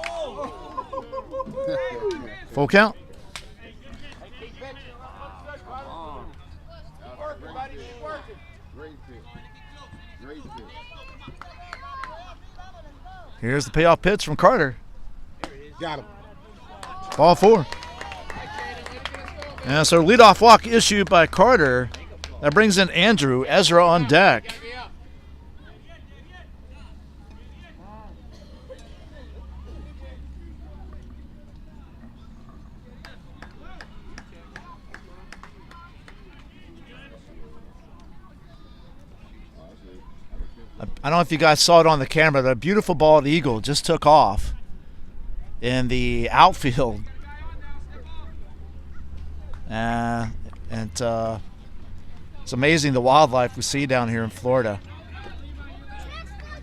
Speaker 1: Full count.
Speaker 2: Keep pitching. Keep working, buddy. Keep working.
Speaker 3: Great pitch. Great pitch.
Speaker 1: Here's the payoff pitch from Carter.
Speaker 3: Got him.
Speaker 1: Ball 4. And so leadoff walk issued by Carter. That brings in Andrew. Ezra on deck.
Speaker 2: Be up.
Speaker 1: I don't know if you guys saw it on the camera. The beautiful bald eagle just took off in the outfield. And it's amazing the wildlife we see down here in Florida.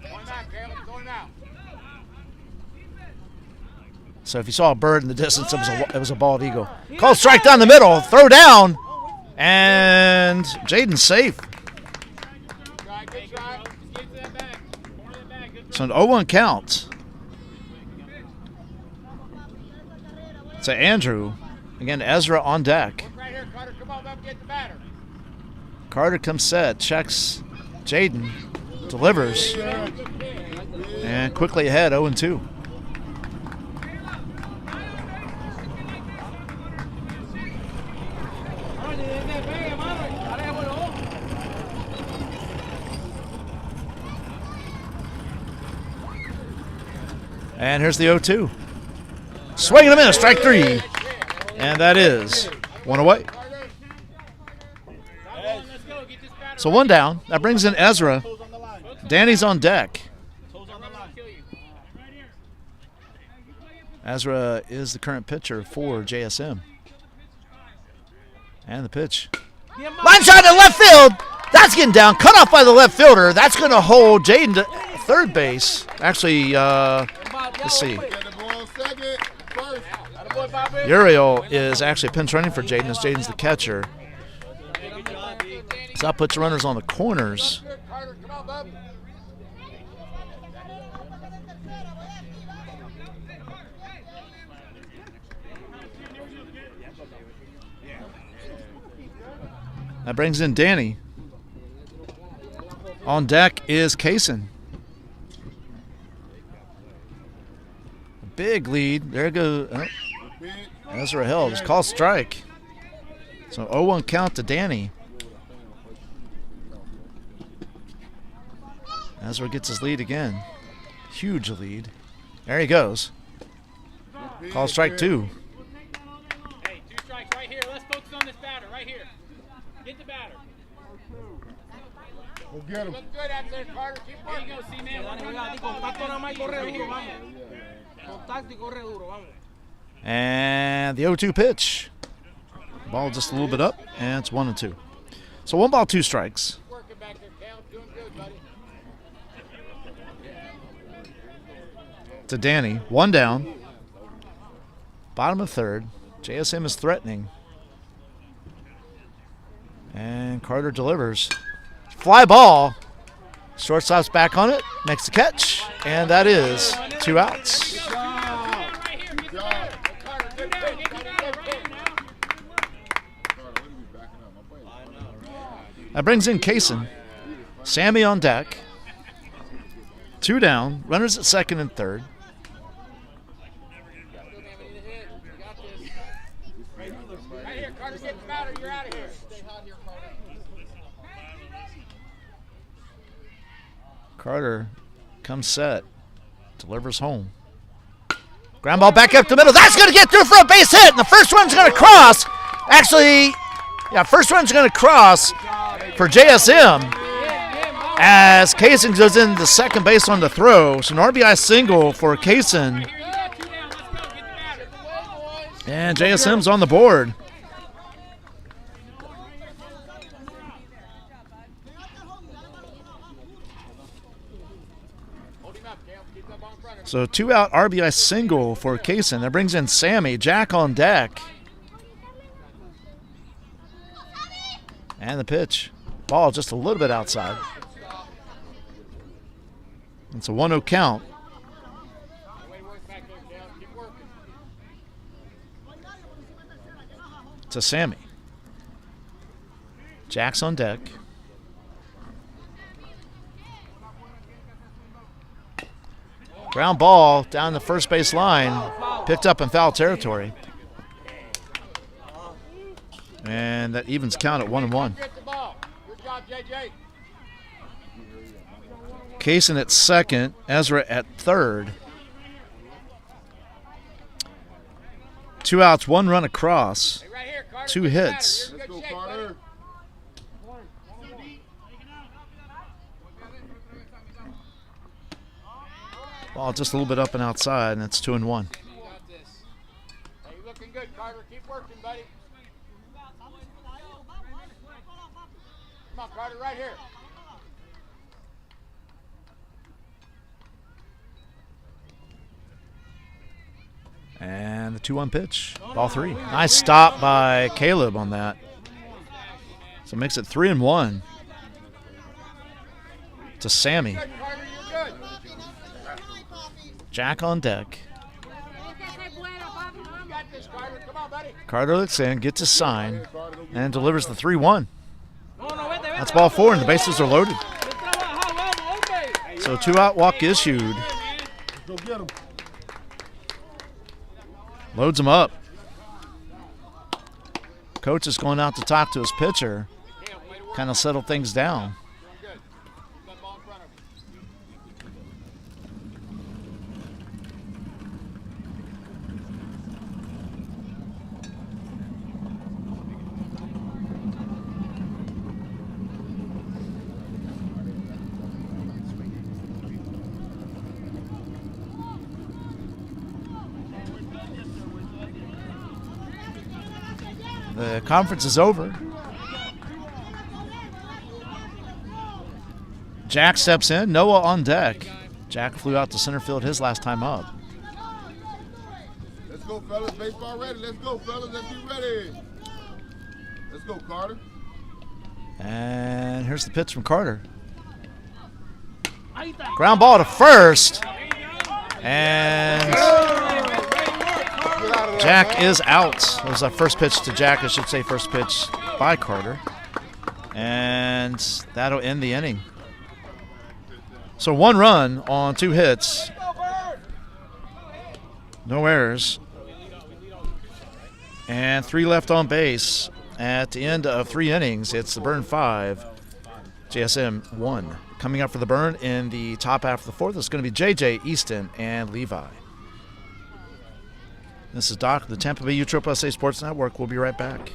Speaker 2: Going out, Caleb. Going out.
Speaker 1: So if you saw a bird in the distance, it was a bald eagle. Called strike down the middle. Throw down. And Jaden's safe.
Speaker 2: Try, good try.
Speaker 5: Just get to that back. More than that. Good
Speaker 1: So an 0-1 count. So Andrew. Again, Ezra on deck.
Speaker 2: Look right here, Carter. Come on up, get the batter.
Speaker 1: Carter comes set, checks Jaden, delivers, and quickly ahead 0-2. And here's the 0-2. Swing and a miss, strike 3. And that is 1 away.
Speaker 5: Let's go. Get this batter.
Speaker 1: So 1 down. That brings in Ezra. Danny's on deck.
Speaker 5: Toes on the line. Kill you.
Speaker 1: Ezra is the current pitcher for JSM. And the pitch. Line shot to left field. That's getting down. Cut off by the left fielder. That's going to hold Jaden to third base. Actually, let's see.
Speaker 3: Get the ball second. First.
Speaker 1: Uriel is actually pinch running for Jaden as Jaden's the catcher. So that puts runners on the corners.
Speaker 2: Good, Carter. Come on, bub.
Speaker 1: That brings in Danny. On deck is Kaysen. Big lead. There goes Ezra Hill. Just call strike. So 0-1 count to Danny. Ezra gets his lead again. Huge lead. There he goes. Call strike 2.
Speaker 5: Hey, 2 strikes right here. Let's focus on this batter right here. Get the batter.
Speaker 3: Go get him.
Speaker 2: Look good out there, Carter. Keep
Speaker 5: There you
Speaker 2: working.
Speaker 5: go, C-man. Contacto nada más y corre duro, vamos. Contacto y corre duro, vamos.
Speaker 1: And the 0-2 pitch. Ball just a little bit up, and it's 1-2. So 1 ball, 2 strikes.
Speaker 2: Working back there, Cal. Doing good, buddy.
Speaker 1: To Danny. 1 down. Bottom of third. JSM is threatening. And Carter delivers. Fly ball. Shortstop's back on it. Makes the catch. And that is 2 outs. That brings in Kaysen. Sammy on deck. 2 down. Runners at second and third.
Speaker 2: Right here, Carter, get the batter. You're out of here.
Speaker 1: Carter comes set. Delivers home. Ground ball back up the middle. That's going to get through for a base hit. And the first one's going to cross. Actually, first one's going to cross for JSM as Kaysen goes in the second base on the throw. So an RBI single for Kaysen. And JSM's on the board. So 2 out RBI single for Kaysen. That brings in Sammy. Jack on deck. And the pitch. Ball just a little bit outside. It's a 1-0 count. To Sammy. Jack's on deck. Ground ball down the first base line. Picked up in foul territory. And that evens count at 1-1.
Speaker 2: Good job, JJ.
Speaker 1: Kaysen at second. Ezra at third. 2 outs, 1 run across.
Speaker 2: Hey, right here, Carter.
Speaker 1: 2 hits.
Speaker 2: You're in
Speaker 3: Let's
Speaker 2: good
Speaker 3: go,
Speaker 2: shape,
Speaker 3: Carter.
Speaker 1: Ball just a little bit up and outside, and it's 2-1.
Speaker 2: You got this. Hey, you're looking good, Carter. Keep working, buddy. Come on, Carter, right here.
Speaker 1: And the 2-1 pitch. Ball 3. Nice stop by Caleb on that. So it makes it 3-1 to Sammy.
Speaker 2: Good, Carter, you're good.
Speaker 1: Jack on deck.
Speaker 2: You got this, Carter. Come on, buddy.
Speaker 1: Carter looks in, gets a sign, and delivers the 3-1. That's ball 4, and the bases are loaded. So a 2-out walk issued.
Speaker 3: Go get him.
Speaker 1: Loads him up. Coach is going out to talk to his pitcher. Kind of settle things down.
Speaker 2: Good. You got the ball in front of you.
Speaker 1: The conference is over. Jack steps in. Noah on deck. Jack flew out to center field his last time up.
Speaker 3: Let's go, fellas. Baseball ready. Let's go, fellas. Let's be ready. Let's go, Carter.
Speaker 1: And here's the pitch from Carter. Ground ball to first. And Jack is out. It was our first pitch to Jack. I should say first pitch by Carter. And that'll end the inning. So 1 run on 2 hits. No errors. And 3 left on base. At the end of 3 innings, it's the Burn 5, JSM 1. Coming up for the Burn in the top half of the 4th is going to be JJ, Easton, and Levi. This is Doc, the Tampa Bay USSSA Sports Network. We'll be right back.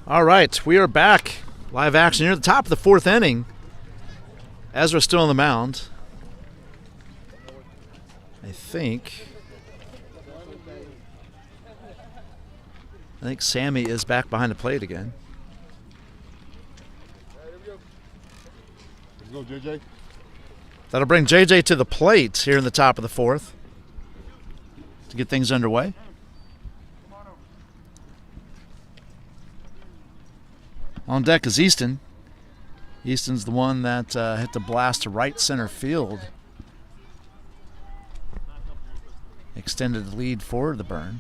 Speaker 1: All right, we are back. Live action here at the top of the 4th inning. Ezra's still on the mound. I think Sammy is back behind the plate again.
Speaker 3: Let's go, JJ.
Speaker 1: That'll bring JJ to the plate here in the top of the 4th to get things underway. On deck is Easton. Easton's the one that hit the blast to right center field. Extended the lead for the Burn.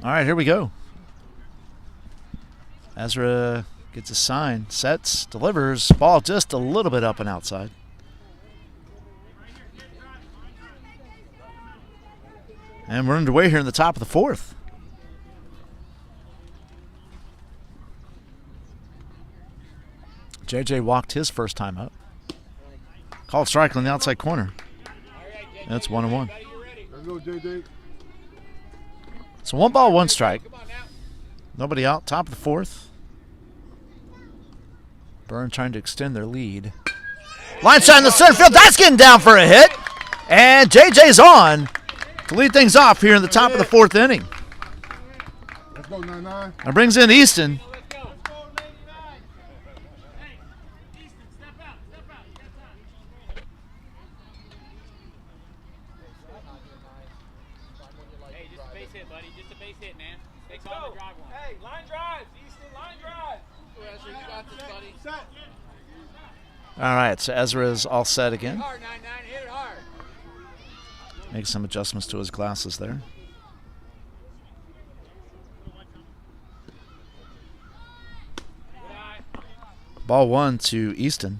Speaker 1: All right, here we go. Ezra gets a sign, sets, delivers, ball just a little bit up and outside. And we're underway here in the top of the 4th. JJ walked his first time up. Called strike on the outside corner. That's 1-1.
Speaker 3: Let's go, JJ.
Speaker 1: So 1 ball, 1 strike. Nobody out. Top of the 4th. Burn trying to extend their lead. Line shot in the center field. That's getting down for a hit. And JJ's on to lead things off here in the top of the 4th inning.
Speaker 3: Let's go, 9-9.
Speaker 1: That brings in Easton. All right, so Ezra is all set again.
Speaker 2: Hard, 9-9, hit it hard.
Speaker 1: Make some adjustments to his glasses there. Ball 1 to Easton.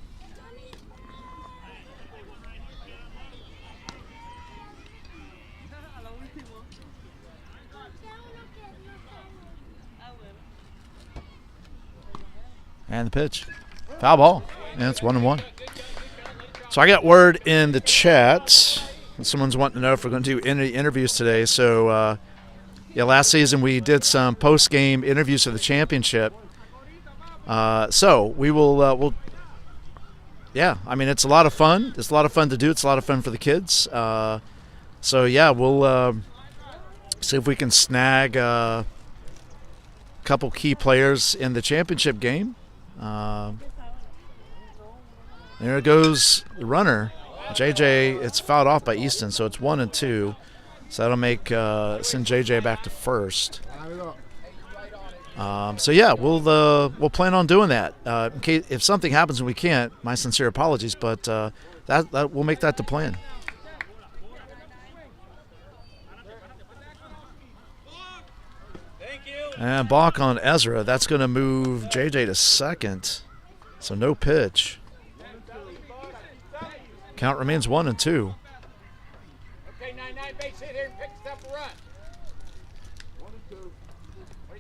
Speaker 1: And the pitch. Foul ball. And it's 1-1. So I got word in the chat. Someone's wanting to know if we're going to do any interviews today. So, yeah, last season we did some post-game interviews for the championship. So we will, yeah, I mean, it's a lot of fun. It's a lot of fun to do. It's a lot of fun for the kids. So, yeah, we'll see if we can snag a couple key players in the championship game. There goes the runner. JJ, it's fouled off by Easton, so it's 1-2. So that'll make send JJ back to first. So yeah, we'll plan on doing that. In case if something happens and we can't, my sincere apologies, but that we'll make that the plan. And balk on Ezra. That's going to move JJ to second. So no pitch. Count remains 1-2.
Speaker 2: Okay, 9-9, base hit here and picks up a run. What do you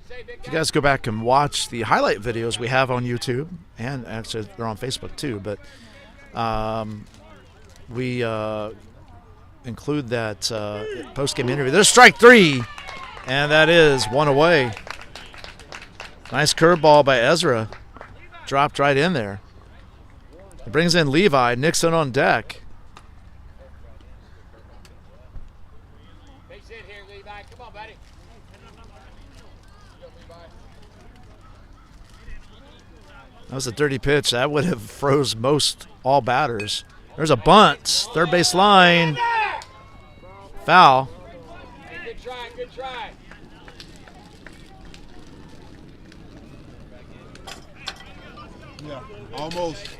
Speaker 2: say, big guy?
Speaker 1: You guys go back and watch the highlight videos we have on YouTube, and actually they're on Facebook too, but we include that post-game interview. There's strike 3, and that is 1 away. Nice curveball by Ezra. Dropped right in there. It brings in Levi. Nixon on deck.
Speaker 2: Base hit here, Levi. Come on, buddy.
Speaker 1: That was a dirty pitch. That would have froze all batters. There's a bunt. Third base line. Foul.
Speaker 2: Hey, good try, good try.
Speaker 3: Yeah, almost.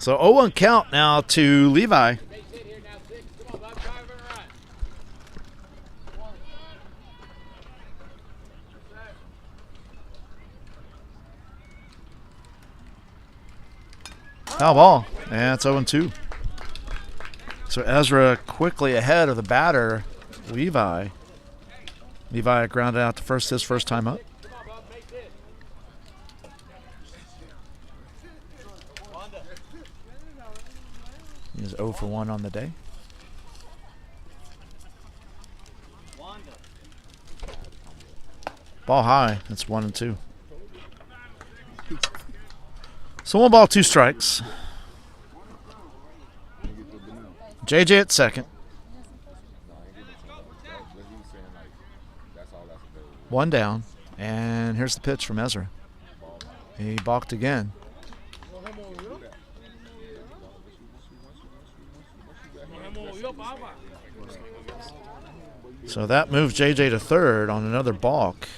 Speaker 1: So 0-1 count now to Levi.
Speaker 2: Base hit here now, 6. Come on, bud. Drive and run.
Speaker 1: Foul ball. And it's 0-2. So Ezra quickly ahead of the batter, Levi. Levi grounded out to first his first time up.
Speaker 2: Come on, bud. Base hit.
Speaker 1: He is 0 for 1 on the day. Ball high. That's 1-2. So 1 ball, 2 strikes. JJ at second. 1 down. And here's the pitch from Ezra. He balked again. So that moves JJ to third on another balk.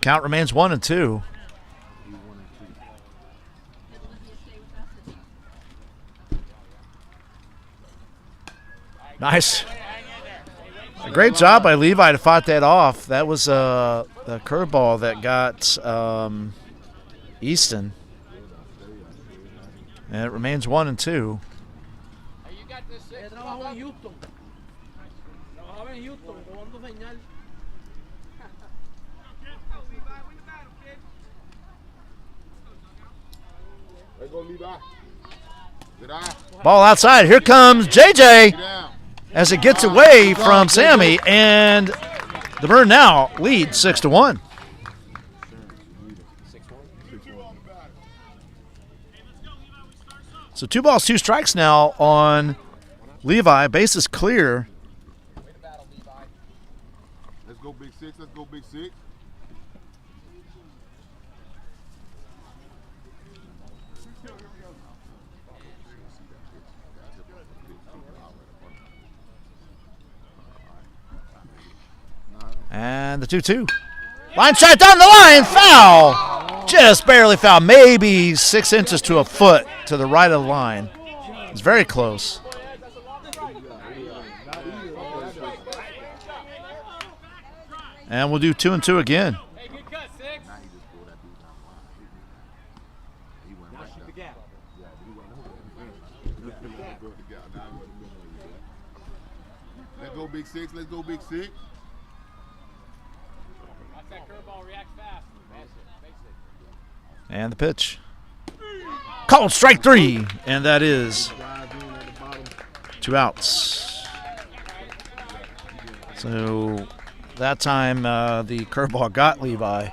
Speaker 1: Count remains 1-2. Nice. A great job by Levi to fight that off. That was the curveball that got Easton. And it remains 1-2. Ball outside. Here comes JJ as it gets away from Sammy, and the Bird now lead 6-1. So 2 balls, 2 strikes now on Levi. Base is clear.
Speaker 3: Let's go Big Six. Let's go Big Six.
Speaker 1: And the 2-2. Line shot down the line. Foul. Just barely foul. Maybe 6 inches to a foot to the right of the line. It's very close. And we'll do 2-2 again.
Speaker 5: Hey, good cut, 6.
Speaker 3: Let's go Big Six. Let's go Big Six.
Speaker 5: Watch that curveball react fast.
Speaker 1: And the pitch. Called strike 3. And that is 2 outs. So that time the curveball got Levi.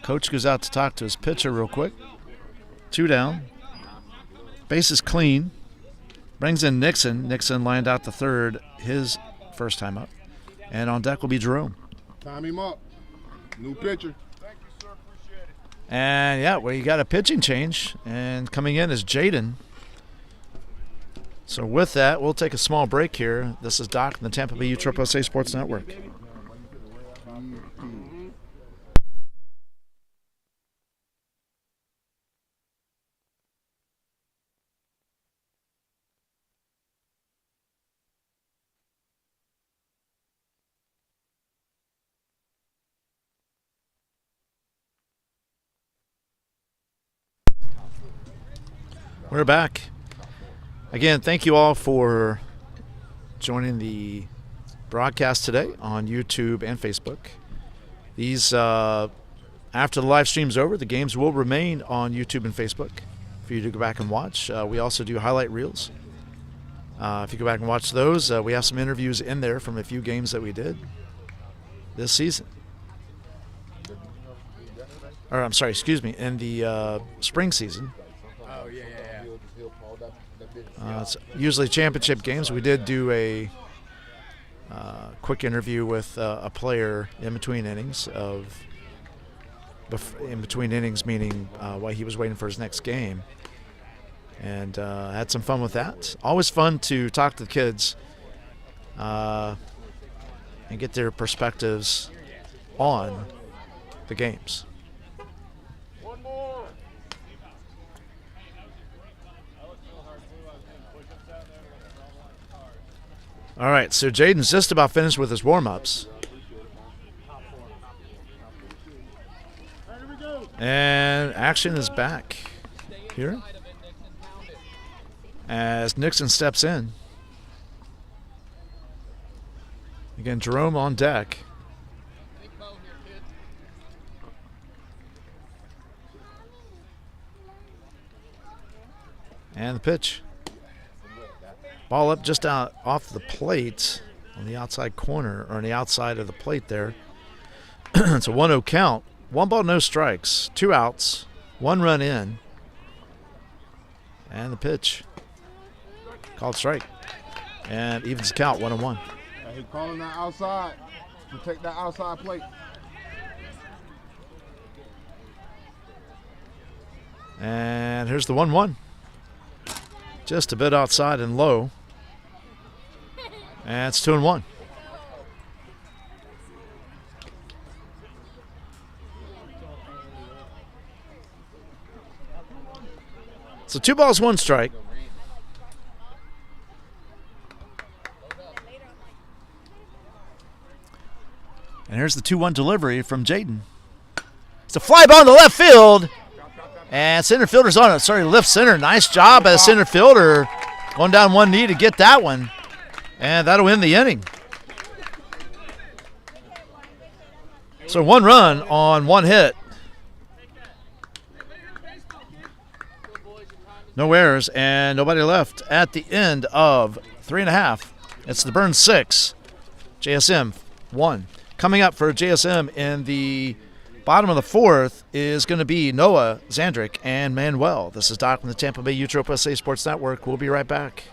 Speaker 1: Coach goes out to talk to his pitcher real quick. 2 down. Base is clean. Brings in Nixon. Nixon lined out the third, his first time up. And on deck will be Jerome.
Speaker 3: Time him up. New pitcher.
Speaker 1: And yeah, well, you got a pitching change. And coming in is Jaden. So with that, we'll take a small break here. This is Doc in the Tampa Bay USSSA Sports Network. We're back. Again, thank you all for joining the broadcast today on YouTube and Facebook. These, after the live stream's over, the games will remain on YouTube and Facebook for you to go back and watch. We also do highlight reels. If you go back and watch those, we have some interviews in there from a few games that we did this season. Or, I'm sorry, excuse me, in the spring season. It's usually championship games. We did do a quick interview with a player in between innings meaning while he was waiting for his next game, and had some fun with that. Always fun to talk to the kids and get their perspectives on the games. All right, so Jaden's just about finished with his warm-ups. And action is back here as Nixon steps in. Again, Jerome on deck. And the pitch. Ball up just out off the plate on the outside corner, or on the outside of the plate there. It's a 1-0 count. 1 ball, no strikes. 2 outs. 1 run in. And the pitch. Called strike. And evens the count, 1-1.
Speaker 3: He calling that outside. Protect that outside plate.
Speaker 1: And here's the 1-1. Just a bit outside and low. And it's 2-1. So 2 balls, 1 strike. And here's the 2-1 delivery from Jaden. It's a fly ball in the left field. And center fielder's on it. Sorry, left center. Nice job by the center fielder. Going down one knee to get that one. And that'll end the inning. So 1 run on 1 hit. No errors and nobody left at the end of 3.5. It's the Burns 6, JSM 1. Coming up for JSM in the bottom of the 4th is going to be Noah, Zandrick, and Manuel. This is Doc from the Tampa Bay Utah USA Sports Network. We'll be right back.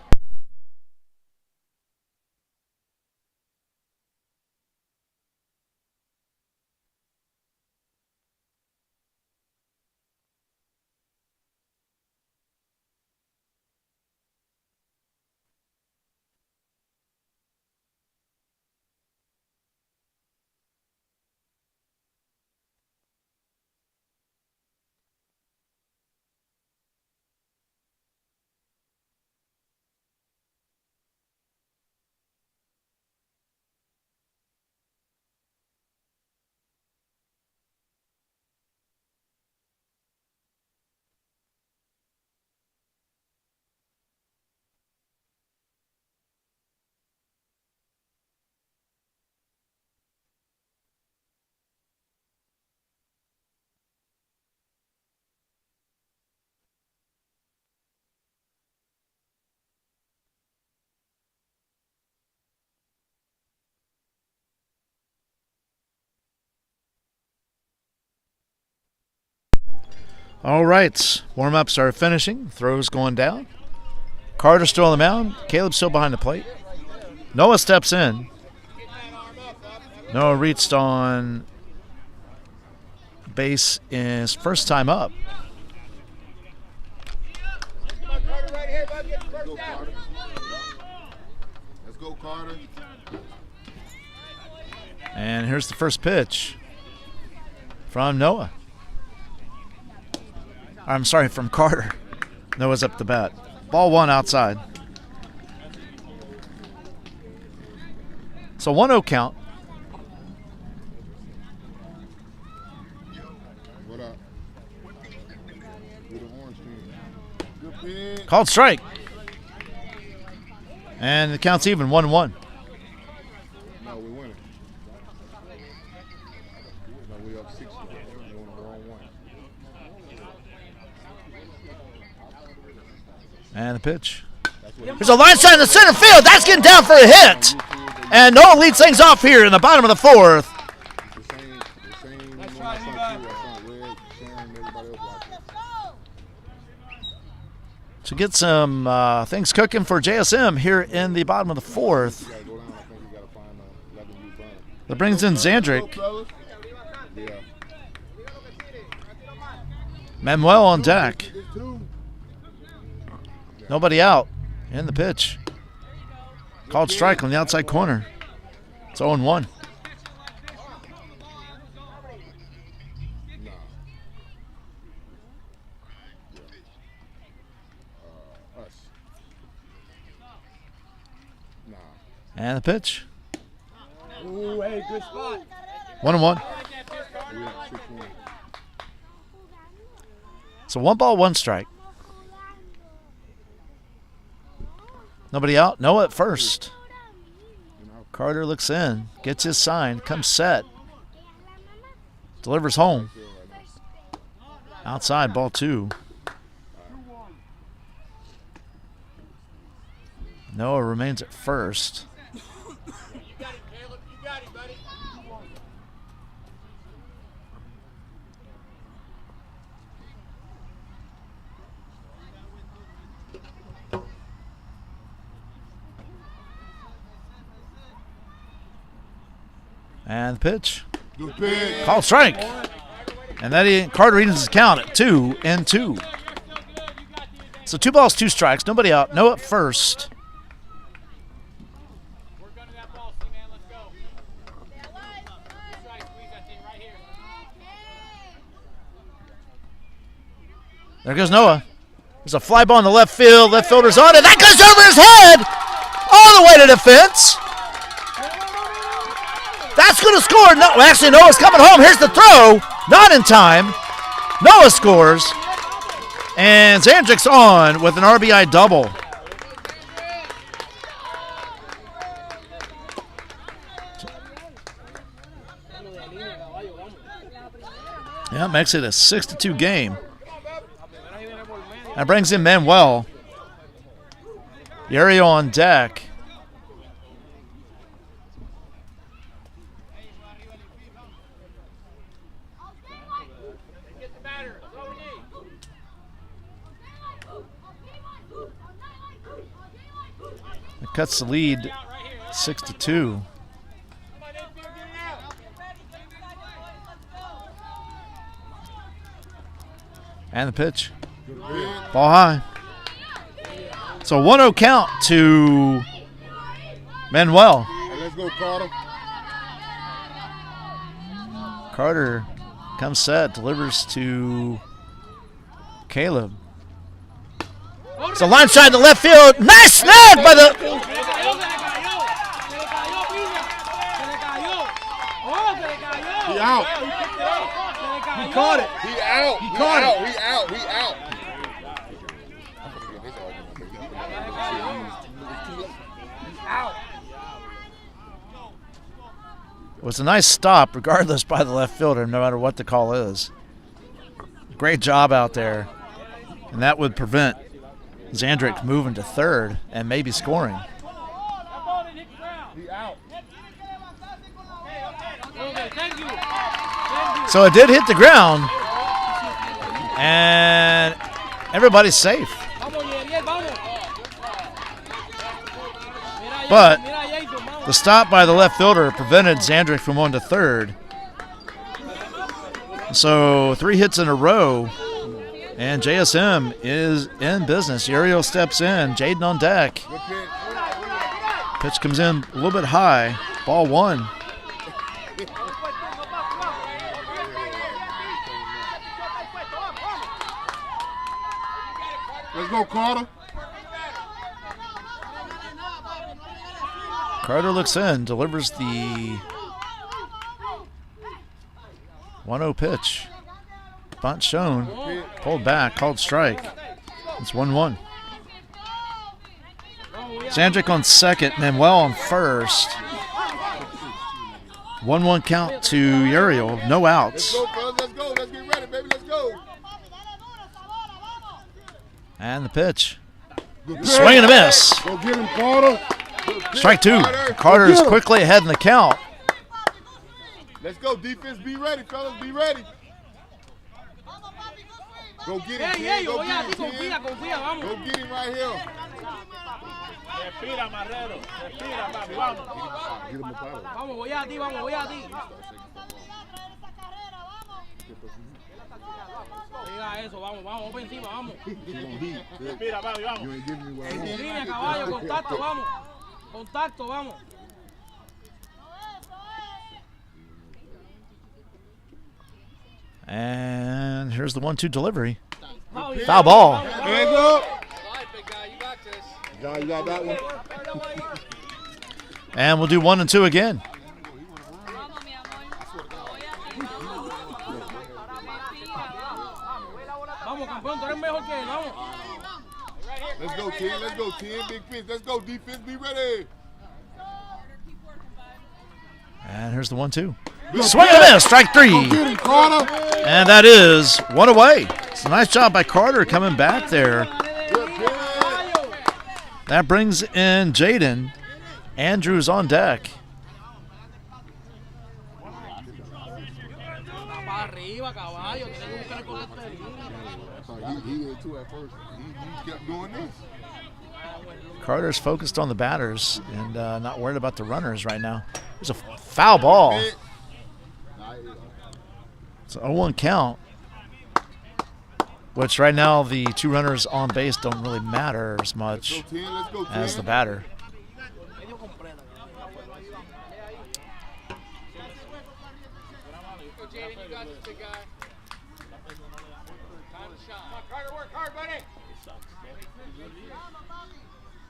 Speaker 1: All right, warm-ups are finishing. Throws going down. Carter still on the mound. Caleb still behind the plate. Noah steps in. Noah reached on base in his first time up.
Speaker 2: Come on, Carter, right here, bud. Get the first down.
Speaker 3: Let's go, Carter.
Speaker 1: And here's the first pitch from Noah. I'm sorry, from Carter. Noah's up the bat. Ball 1 outside. So 1-0 count.
Speaker 3: What up? With the orange team. Good pitch.
Speaker 1: Called strike. And the count's even, 1-1.
Speaker 3: No, we winning. No, we up 6. We're on the wrong one.
Speaker 1: And the pitch. There's a line shot in the center field. That's getting down for a hit. And Noah leads things off here in the bottom of the 4th.
Speaker 3: That's right,
Speaker 1: To get some things cooking for JSM here in the bottom of the 4th. That brings in Zandrick. Manuel on deck. Nobody out. In the pitch. Called strike on the outside corner. It's 0-1. And the pitch.
Speaker 2: Ooh, hey, good spot.
Speaker 1: 1-1. So 1 ball, 1 strike. Nobody out. Noah at first. Carter looks in. Gets his sign. Comes set. Delivers home. Outside, ball 2. Noah remains at first.
Speaker 2: You got it, Caleb. You got it, buddy.
Speaker 1: And the pitch.
Speaker 3: Good pitch.
Speaker 1: Called strike. And that Carter Edens his count at 2-2. So 2 balls, 2 strikes. Nobody out. Noah at first.
Speaker 5: Work under that ball, C-man. Let's go. Strike, squeeze that thing right here.
Speaker 1: There goes Noah. There's a fly ball in the left field. Left fielder's on it. That goes over his head. All the way to the fence. That's going to score. No, actually, Noah's coming home. Here's the throw. Not in time. Noah scores. And Zandrick's on with an RBI double. Yeah, makes it a 6-2 game. That brings in Manuel. Yario on deck.
Speaker 5: Get the batter. That's all we need.
Speaker 1: It cuts the lead 6-2.
Speaker 5: Come on, infield, get it out.
Speaker 1: And the pitch. Ball high. So 1-0 count to Manuel.
Speaker 3: Hey, let's go, Carter.
Speaker 1: Carter comes set, delivers to Caleb. It's a line shot to left field. Nice snag by the.
Speaker 3: He out.
Speaker 5: He caught it.
Speaker 3: He out. He
Speaker 5: caught
Speaker 3: out. He out. He out.
Speaker 1: It was a nice stop, regardless, by the left fielder, no matter what the call is. Great job out there. And that would prevent Zandrick moving to third and maybe scoring.
Speaker 5: That ball didn't hit the ground.
Speaker 3: He out.
Speaker 5: Okay, thank you. Thank you.
Speaker 1: So it did hit the ground. And everybody's safe.
Speaker 5: Vamos, Yeriel, vamos.
Speaker 1: But
Speaker 5: Mira, Jason, vamos.
Speaker 1: the stop by the left fielder prevented Zandrick from going to third. So 3 hits in a row, and JSM is in business. Uriel steps in, Jaden on deck.
Speaker 3: Good pitch.
Speaker 1: Pitch comes in a little bit high. Ball 1.
Speaker 3: Let's go, Carter.
Speaker 1: Carter looks in, delivers the 1-0 pitch. Bunt shown, pulled back, called strike. It's 1-1. Zandrick on second, Manuel on first. 1-1 count to Uriel, no
Speaker 3: Let's
Speaker 1: outs.
Speaker 3: go, fellas. Let's go. Let's get ready, baby. Let's go.
Speaker 1: And the pitch.
Speaker 3: Good pitch.
Speaker 1: Swing and a miss.
Speaker 3: Go get him, Carter. Good pitch,
Speaker 1: Strike 2.
Speaker 3: Carter.
Speaker 1: Carter
Speaker 3: Go
Speaker 1: is
Speaker 3: get him.
Speaker 1: quickly ahead in the count.
Speaker 3: Let's go, defense. Be ready, fellas. Be ready. Go get him,
Speaker 5: Ey,
Speaker 3: kid.
Speaker 5: ey,
Speaker 3: Go
Speaker 5: oye,
Speaker 3: get
Speaker 5: a
Speaker 3: him,
Speaker 5: ti confía,
Speaker 3: kid.
Speaker 5: confía, vamos.
Speaker 3: Go get him right here.
Speaker 5: Respira, Marrero. Respira, papi, vamos.
Speaker 3: Get him a bottle.
Speaker 5: Vamos, voy a ti, vamos, voy a ti. Diga eso, vamos, vamos por encima, vamos. Respira, papi, vamos.
Speaker 3: You ain't giving me what I want.
Speaker 5: Línea, caballo, contacto, vamos. Contacto, vamos.
Speaker 1: And here's the 1-2 delivery.
Speaker 5: Vamos,
Speaker 1: Foul ball.
Speaker 3: Hands up.
Speaker 2: Slide, big guy. You got this.
Speaker 3: John, you got that one?
Speaker 1: And we'll do 1 and 2 again.
Speaker 5: Vamos, campeón, tú eres mejor que él, vamos.
Speaker 3: Let's go, kid. Let's go, kid. Big pitch. Let's go, defense. Be ready.
Speaker 1: And here's the 1-2.
Speaker 3: Good
Speaker 1: Swing and a miss, strike 3.
Speaker 3: Go get him, Carter.
Speaker 1: And that is 1 away. It's a nice job by Carter coming back there.
Speaker 3: Good pitch.
Speaker 1: That brings in Jaden. Andrews on deck.
Speaker 3: He did too at first. He kept doing this.
Speaker 1: Carter's focused on the batters and not worried about the runners right now. There's a foul ball. It's an 0-1 count, which right now the two runners on base don't really matter as much as the batter.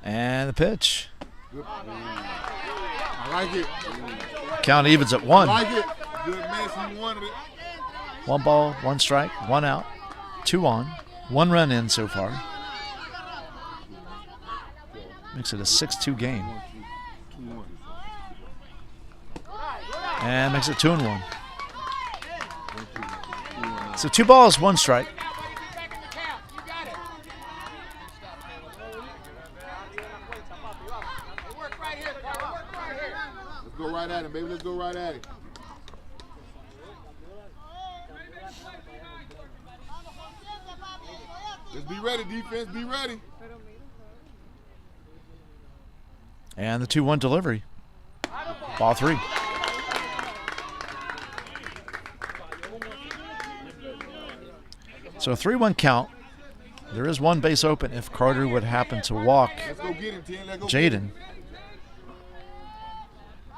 Speaker 1: And the pitch.
Speaker 3: I like it.
Speaker 1: Count evens at 1.
Speaker 3: I like it. Good mess. He wanted it.
Speaker 1: 1 ball, 1 strike, 1 out, 2 on, 1 run in so far. Makes it a 6-2 game. And makes it 2-1. So 2 balls, 1 strike.
Speaker 3: Let's go right at him, baby. Let's go right at it. Let's be ready, defense. Be ready.
Speaker 1: And the 2-1 delivery. Ball 3. So a 3-1 count. There is 1 base open if Carter would happen to walk
Speaker 3: Let's go get him, Tim. Let's go
Speaker 1: Jaden.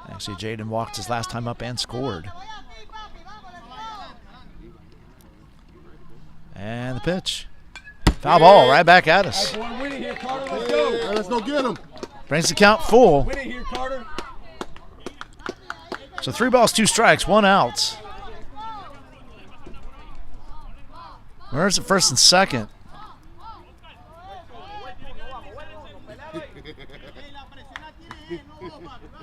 Speaker 1: Actually, Jaden walked his last time up and scored. And the pitch. Foul ball right back at us.
Speaker 2: Win it here, Carter. Let's go.
Speaker 3: Hey, let's go get him.
Speaker 1: Brings the count full.
Speaker 2: Win it here, Carter.
Speaker 1: So 3 balls, 2 strikes, 1 out. Where's the first and second?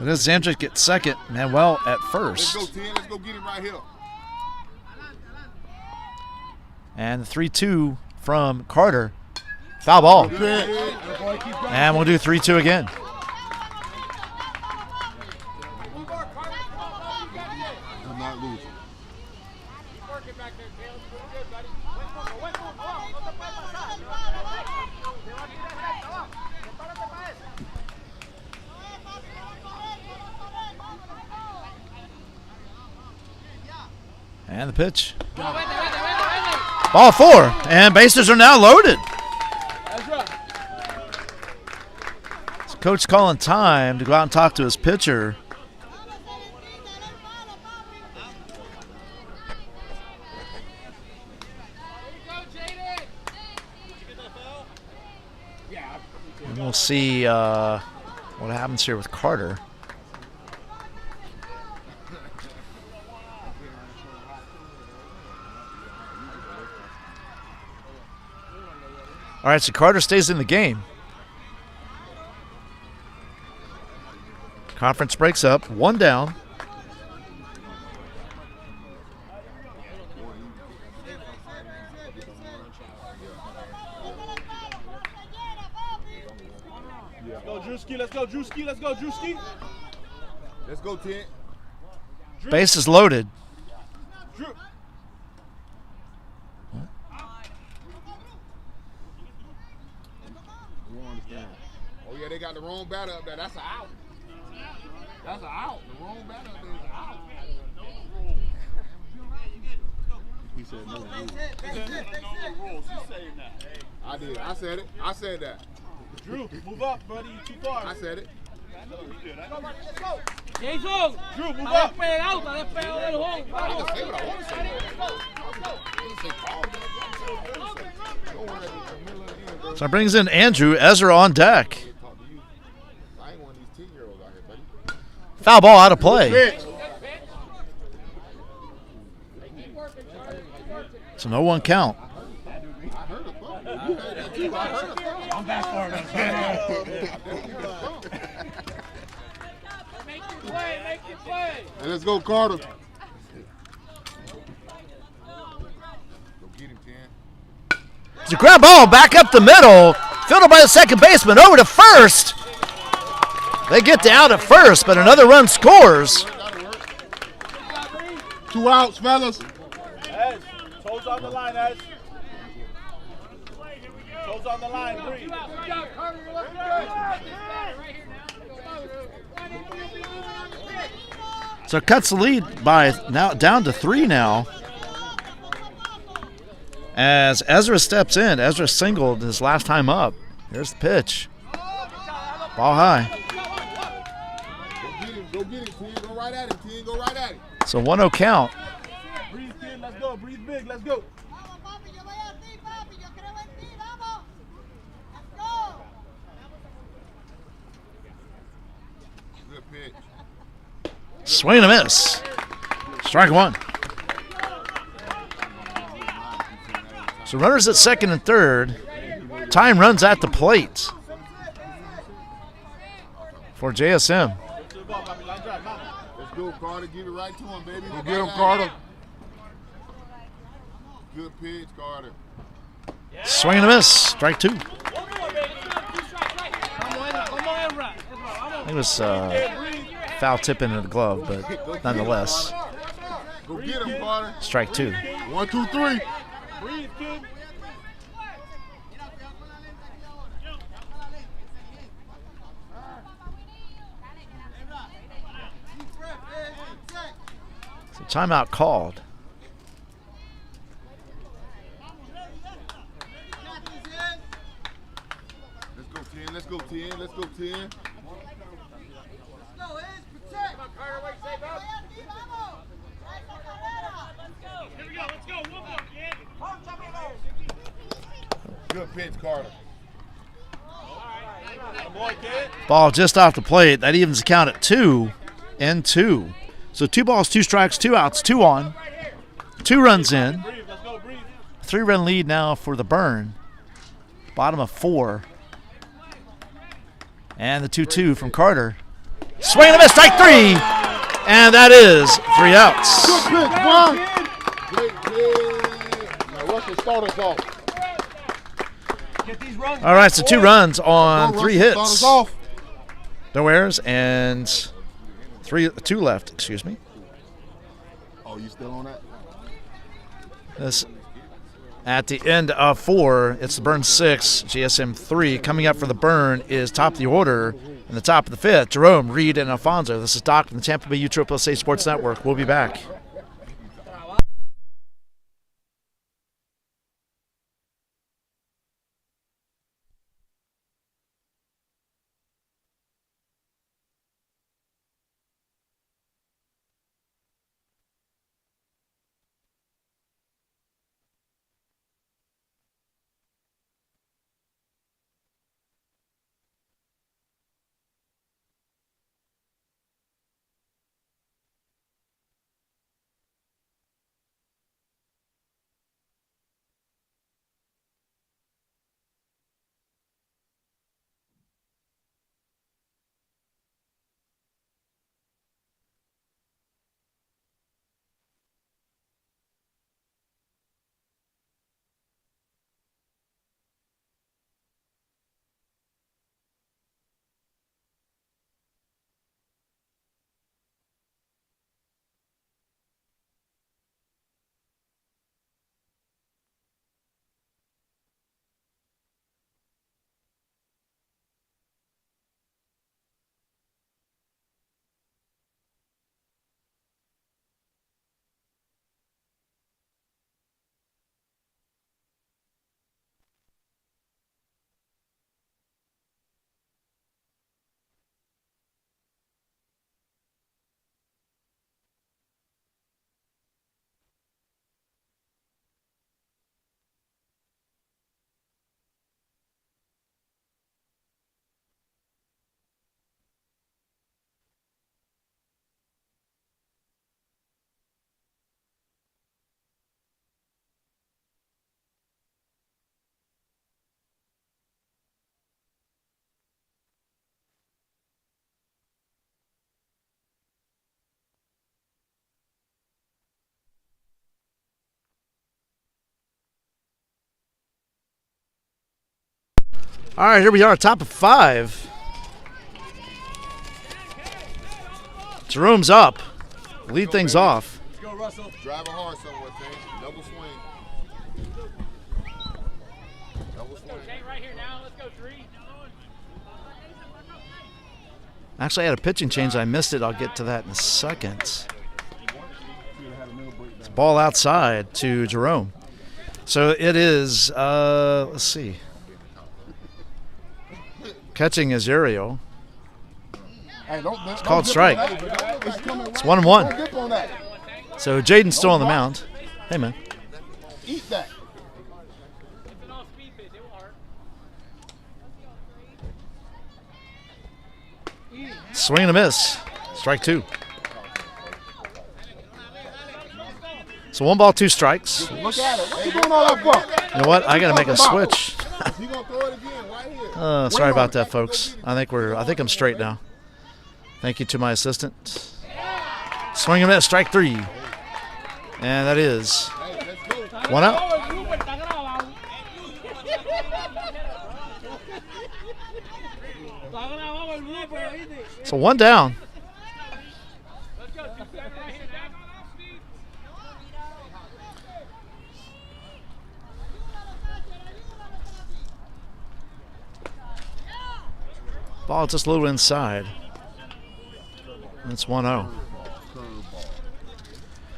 Speaker 1: Does Zandrick get second? Manuel at first.
Speaker 3: Let's go, Tim. Let's go get him right here.
Speaker 1: And the 3-2 from Carter. Foul ball. And we'll do 3-2 again.
Speaker 3: I'm not losing.
Speaker 1: And the pitch. Ball 4. And bases are now loaded. So coach calling time to go out and talk to his pitcher. And we'll see what happens here with Carter. All right, so Carter stays in the game. Conference breaks up, 1 down.
Speaker 2: Let's go, Drewski. Let's go, Drewski. Let's go, Drewski.
Speaker 3: Let's go, Tim.
Speaker 1: Base is loaded.
Speaker 2: Drew.
Speaker 3: Oh, yeah, they got the wrong batter up there. That's an out. That's an out. The wrong batter up there is an out. He said no rules.
Speaker 2: He said no rules. He's saying that.
Speaker 3: I did. I said it. I said that.
Speaker 2: Drew, move up, buddy. You too far.
Speaker 3: I said it.
Speaker 5: Jason,
Speaker 2: Drew, move up.
Speaker 5: despegado, está despegado del juego.
Speaker 3: I can say what I want to say. I can say call. Don't worry about the middle of the game, bro.
Speaker 1: So that brings in Andrew. Ezra on deck.
Speaker 3: Talk to you. I ain't one of these 10-year-olds out here, buddy.
Speaker 1: Foul ball out of play. It's an 0-1 count.
Speaker 2: I'm back far enough.
Speaker 5: Make your play, make your play.
Speaker 3: Hey, let's go, Carter. Go get him, Ken.
Speaker 1: It's a grab ball back up the middle. Fielded by the second baseman over to first. They get to out at first, but another run scores.
Speaker 3: 2 outs, fellas.
Speaker 6: Edge, toes on the line, Edge. Toes on the line, breathe.
Speaker 1: So cuts the lead by now down to 3 now. As Ezra steps in, Ezra singled his last time up. Here's the pitch. Ball high.
Speaker 3: Go get it, Ken. Go right at it, Ken. Go right at it.
Speaker 1: So 1-0 count.
Speaker 6: Breathe, Ken, let's go. Breathe big, let's go.
Speaker 3: Good pitch.
Speaker 1: Swing and a miss. Strike 1. So runners at second and third. Time runs at the plate for JSM.
Speaker 3: Let's go, Carter. Give it right to him, baby.
Speaker 2: Go get him, Carter.
Speaker 3: Good pitch, Carter.
Speaker 1: Swing and a miss. Strike 2. I think it was foul tip into the glove, but nonetheless,
Speaker 3: Go get him, Carter.
Speaker 1: strike 2.
Speaker 3: 1, 2, 3.
Speaker 6: Breathe, kid.
Speaker 1: So timeout called.
Speaker 3: Let's go, 10. Let's go, 10. Let's go, 10.
Speaker 5: Here we go. Let's go. One more, kid.
Speaker 3: Good pitch, Carter.
Speaker 6: Come on, kid.
Speaker 1: Ball just off the plate. That evens the count at 2 and 2. So 2 balls, 2 strikes, 2 outs, 2 on. 2 runs in.
Speaker 6: Breathe, let's go, breathe.
Speaker 1: 3-run lead now for the Burn. Bottom of 4. And the 2-2 from Carter. Swing and a miss, strike 3. And that is 3 outs.
Speaker 3: Good pitch, boy. Great pitch. Now, Russell, start us off.
Speaker 6: Get these runs.
Speaker 1: All right, so 2 runs on
Speaker 3: Go,
Speaker 1: 3
Speaker 3: Russell, start us
Speaker 1: hits.
Speaker 3: off.
Speaker 1: No errors and 2 left, excuse me.
Speaker 3: Oh, you still on that?
Speaker 1: This at the end of 4, it's the Burn 6, GSM 3. Coming up for the Burn is top of the order in the top of the 5th, Jerome, Reed, and Alfonso. This is Doc from the Tampa Bay USSSA Sports Network. We'll be back. All right, here we are, top of 5. Jerome's up. Lead things off.
Speaker 6: Let's go, Russell.
Speaker 3: Driving hard somewhere, Tank. Double swing. Double swing.
Speaker 5: Tank right here now. Let's go 3.
Speaker 1: Actually, I had a pitching change. I missed it. I'll get to that in a second. It's ball outside to Jerome. So it is, let's see. Catching is Ariel.
Speaker 3: Hey,
Speaker 1: It's called strike. It's 1-1. So Jaden's still on the mound. Hey, man.
Speaker 3: Eat that.
Speaker 5: It's an off-speed pitch. It will hurt.
Speaker 1: Swing and a miss. Strike 2. So 1 ball, 2 strikes.
Speaker 3: Look at it. What you doing all that for?
Speaker 1: You know what? I got to make a switch.
Speaker 3: He gonna throw it again right here.
Speaker 1: Sorry about that, folks. I think I'm straight now. Thank you to my assistant. Swing and miss, strike 3. And that is 1 out. So 1 down.
Speaker 5: Let's go. 2-7 right here now.
Speaker 1: Ball just a little inside. It's 1-0.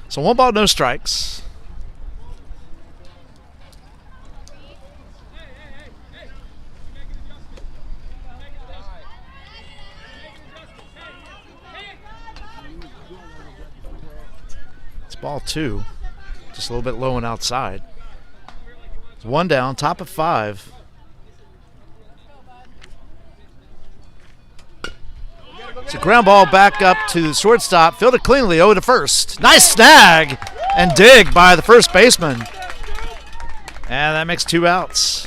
Speaker 1: So 1 ball, no strikes. It's ball 2. Just a little bit low and outside. It's 1 down, top of 5. It's a ground ball back up to the shortstop. Fielded cleanly, over to first. Nice snag and dig by the first baseman. And that makes 2 outs.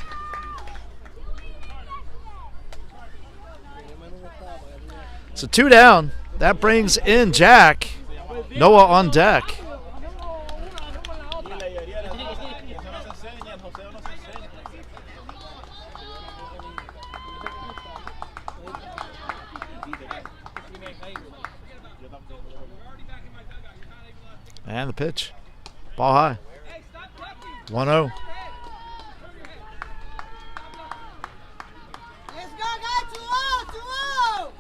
Speaker 1: So 2 down. That brings in Jack. Noah on deck. And the pitch. Ball high. 1-0.
Speaker 4: Let's go, guys. 2-0.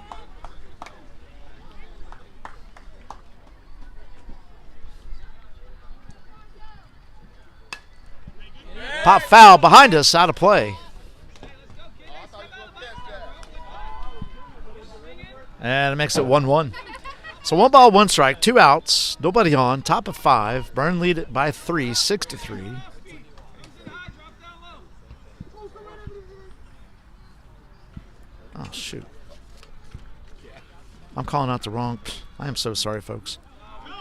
Speaker 4: 2-0.
Speaker 1: Pop foul behind us, out of play. And it makes it 1-1. So 1 ball, 1 strike, 2 outs, nobody on, top of 5. Burn lead it by 3, 6-3. Oh, shoot. I'm calling out the wrong. I am so sorry, folks.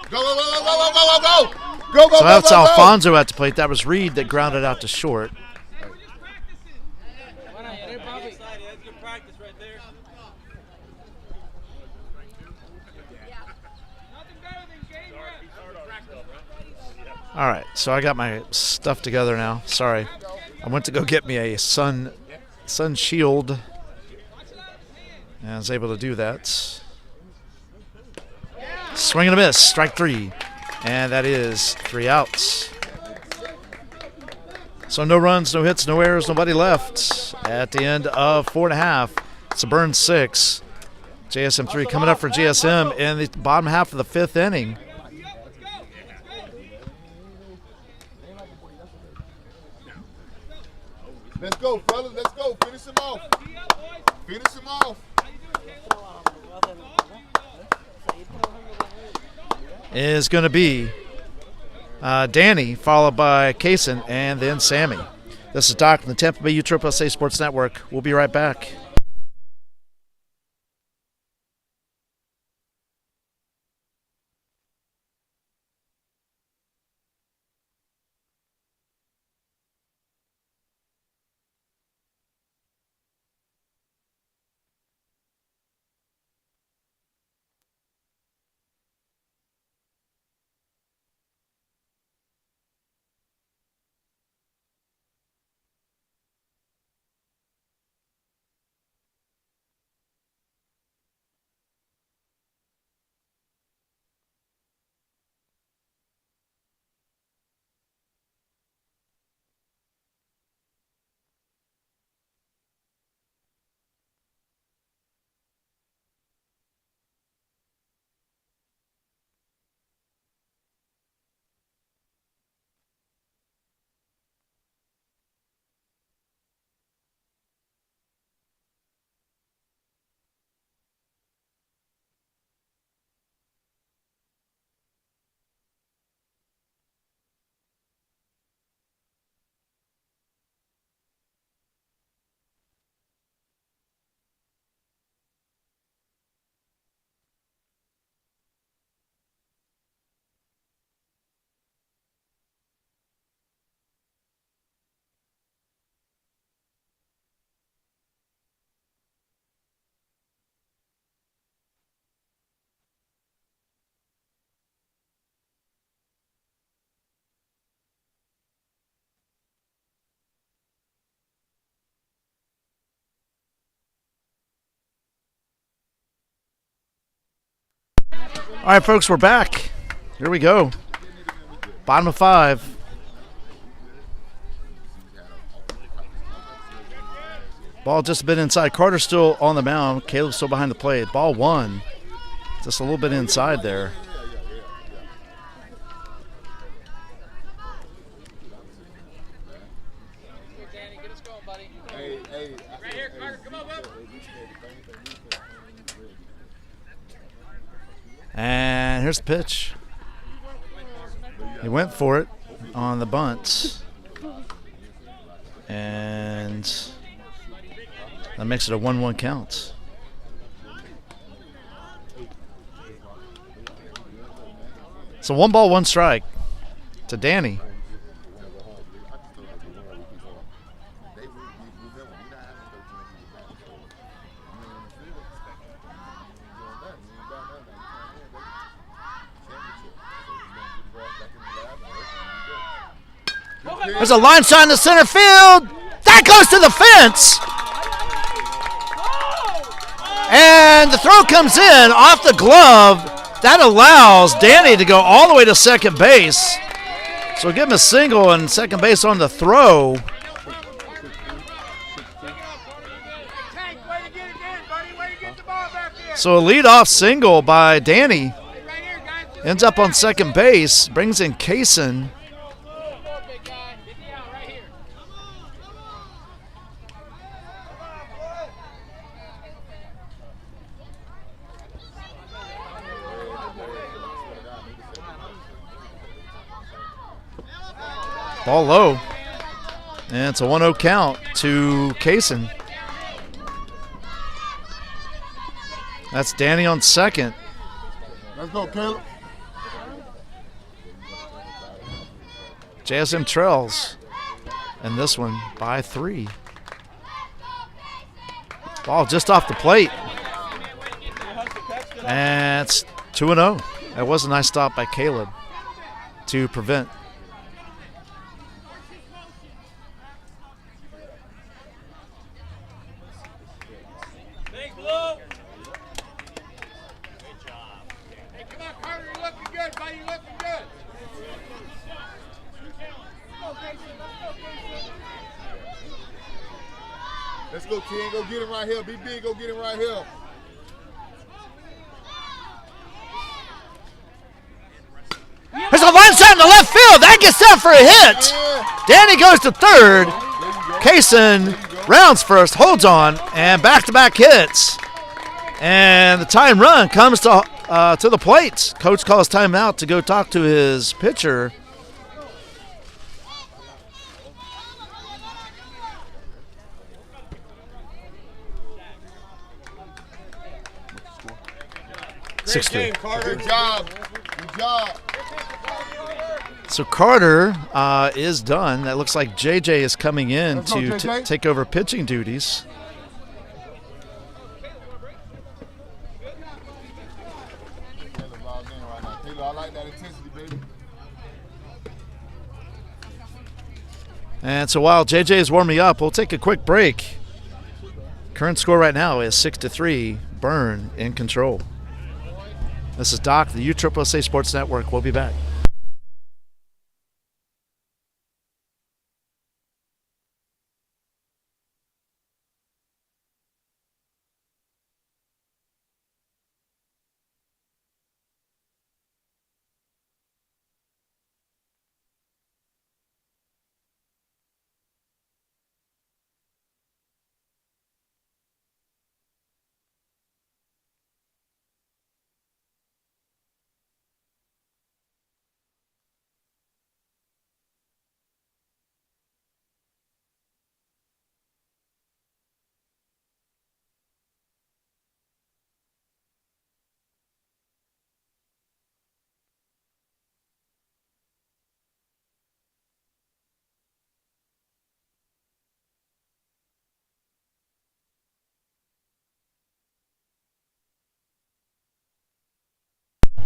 Speaker 3: Go, go, go, go, go, go, go, go. Go, go,
Speaker 1: So that's
Speaker 3: go, go,
Speaker 1: Alfonso at the plate. That was Reed that grounded out to short. All right, so I got my stuff together now. Sorry. I went to go get me a sun shield. And I was able to do that. Swing and a miss, strike 3. And that is 3 outs. So no runs, no hits, no errors, nobody left at the end of 4.5. It's a burn 6. JSM 3 coming up for JSM in the bottom half of the 5th inning.
Speaker 3: Let's go, fellas. Let's go. Finish him off. Finish him off.
Speaker 1: Is going to be Danny, followed by Kaysen, and then Sammy. This is Doc from the Tampa Bay USSSA Sports Network. We'll be right back. All right, folks, we're back. Here we go. Bottom of 5. Ball just a bit inside. Carter's still on the mound. Caleb's still behind the plate. Ball 1. Just a little bit inside there. And here's the pitch. He went for it on the bunt. And that makes it a 1-1 count. So 1 ball, 1 strike to Danny. There's a line shot in the center field. That goes to the fence. And the throw comes in off the glove. That allows Danny to go all the way to second base. So we'll give him a single and second base on the throw. So a leadoff single by Danny. Ends up on second base. Brings in Kaysen. Ball low. And it's a 1-0 count to Kaysen. That's Danny on second.
Speaker 3: Let's go, Caleb.
Speaker 1: JSM trails in this one by 3. Ball just off the plate. And it's 2-0. That was a nice stop by Caleb to prevent.
Speaker 3: Let's go, Ken. Go get him right here. Be big. Go get him right here.
Speaker 1: There's a line shot in the left field. That gets out for a hit. Danny goes to third. Kaysen rounds first, holds on, and back-to-back hits. And the tying run comes to the plate. Coach calls timeout to go talk to his pitcher.
Speaker 3: Great game, Carter. Good job. Good job.
Speaker 1: So Carter is done. That looks like JJ is coming in to take over pitching duties.
Speaker 3: I like that intensity, baby.
Speaker 1: And so while JJ is warming up, we'll take a quick break. Current score right now is 6-3. Burn in control. This is Doc, the USSSA Sports Network. We'll be back.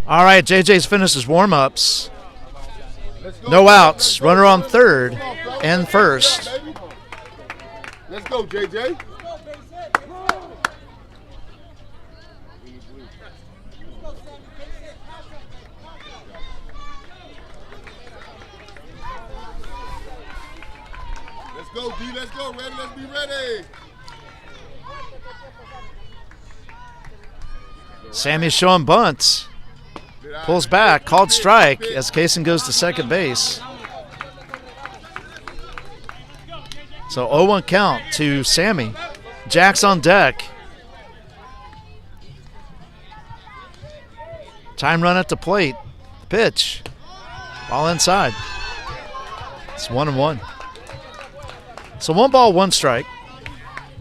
Speaker 1: All right, JJ's finished his warm-ups. No outs. Runner on third and first.
Speaker 3: Let's go, JJ. go, D. Let's go. Ready? Let's be ready.
Speaker 1: Sammy's showing bunts. Pulls back, called strike as Kaysen goes to second base. So 0-1 count to Sammy. Jack's on deck. Time run at the plate. Pitch. Ball inside. It's 1-1. So 1 ball, 1 strike.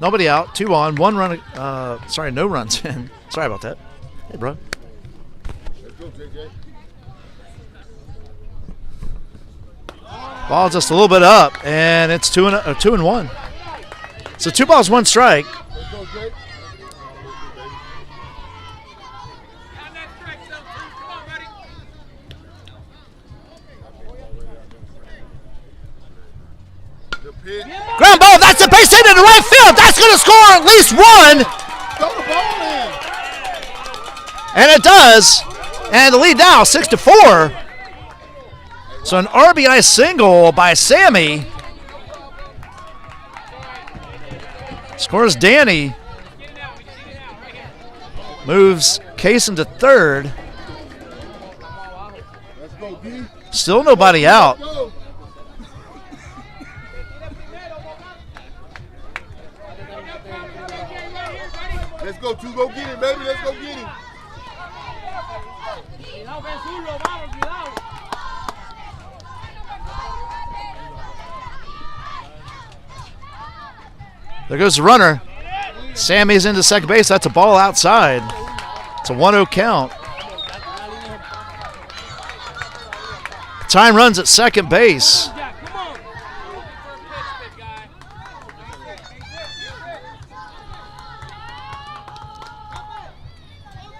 Speaker 1: Nobody out. 2 on. 1 run. No runs in. Sorry about that. Hey, bro.
Speaker 3: Let's go, JJ.
Speaker 1: Ball just a little bit up, and it's 2-1. So 2 balls, 1 strike.
Speaker 3: Let's go, Jake. The pitch.
Speaker 1: Ground ball. That's a base hit into right field. That's going to score at least 1,
Speaker 3: Throw the ball in.
Speaker 1: and it does. And the lead now 6-4. So an RBI single by Sammy. Scores Danny. Moves Kaysen to third.
Speaker 3: Let's go, D.
Speaker 1: Still nobody out.
Speaker 3: Go. Let's go, 2. Go get it, baby. Let's go get it.
Speaker 1: There goes the runner. Sammy's into second base. That's a ball outside. It's a 1-0 count. Time runs at second base.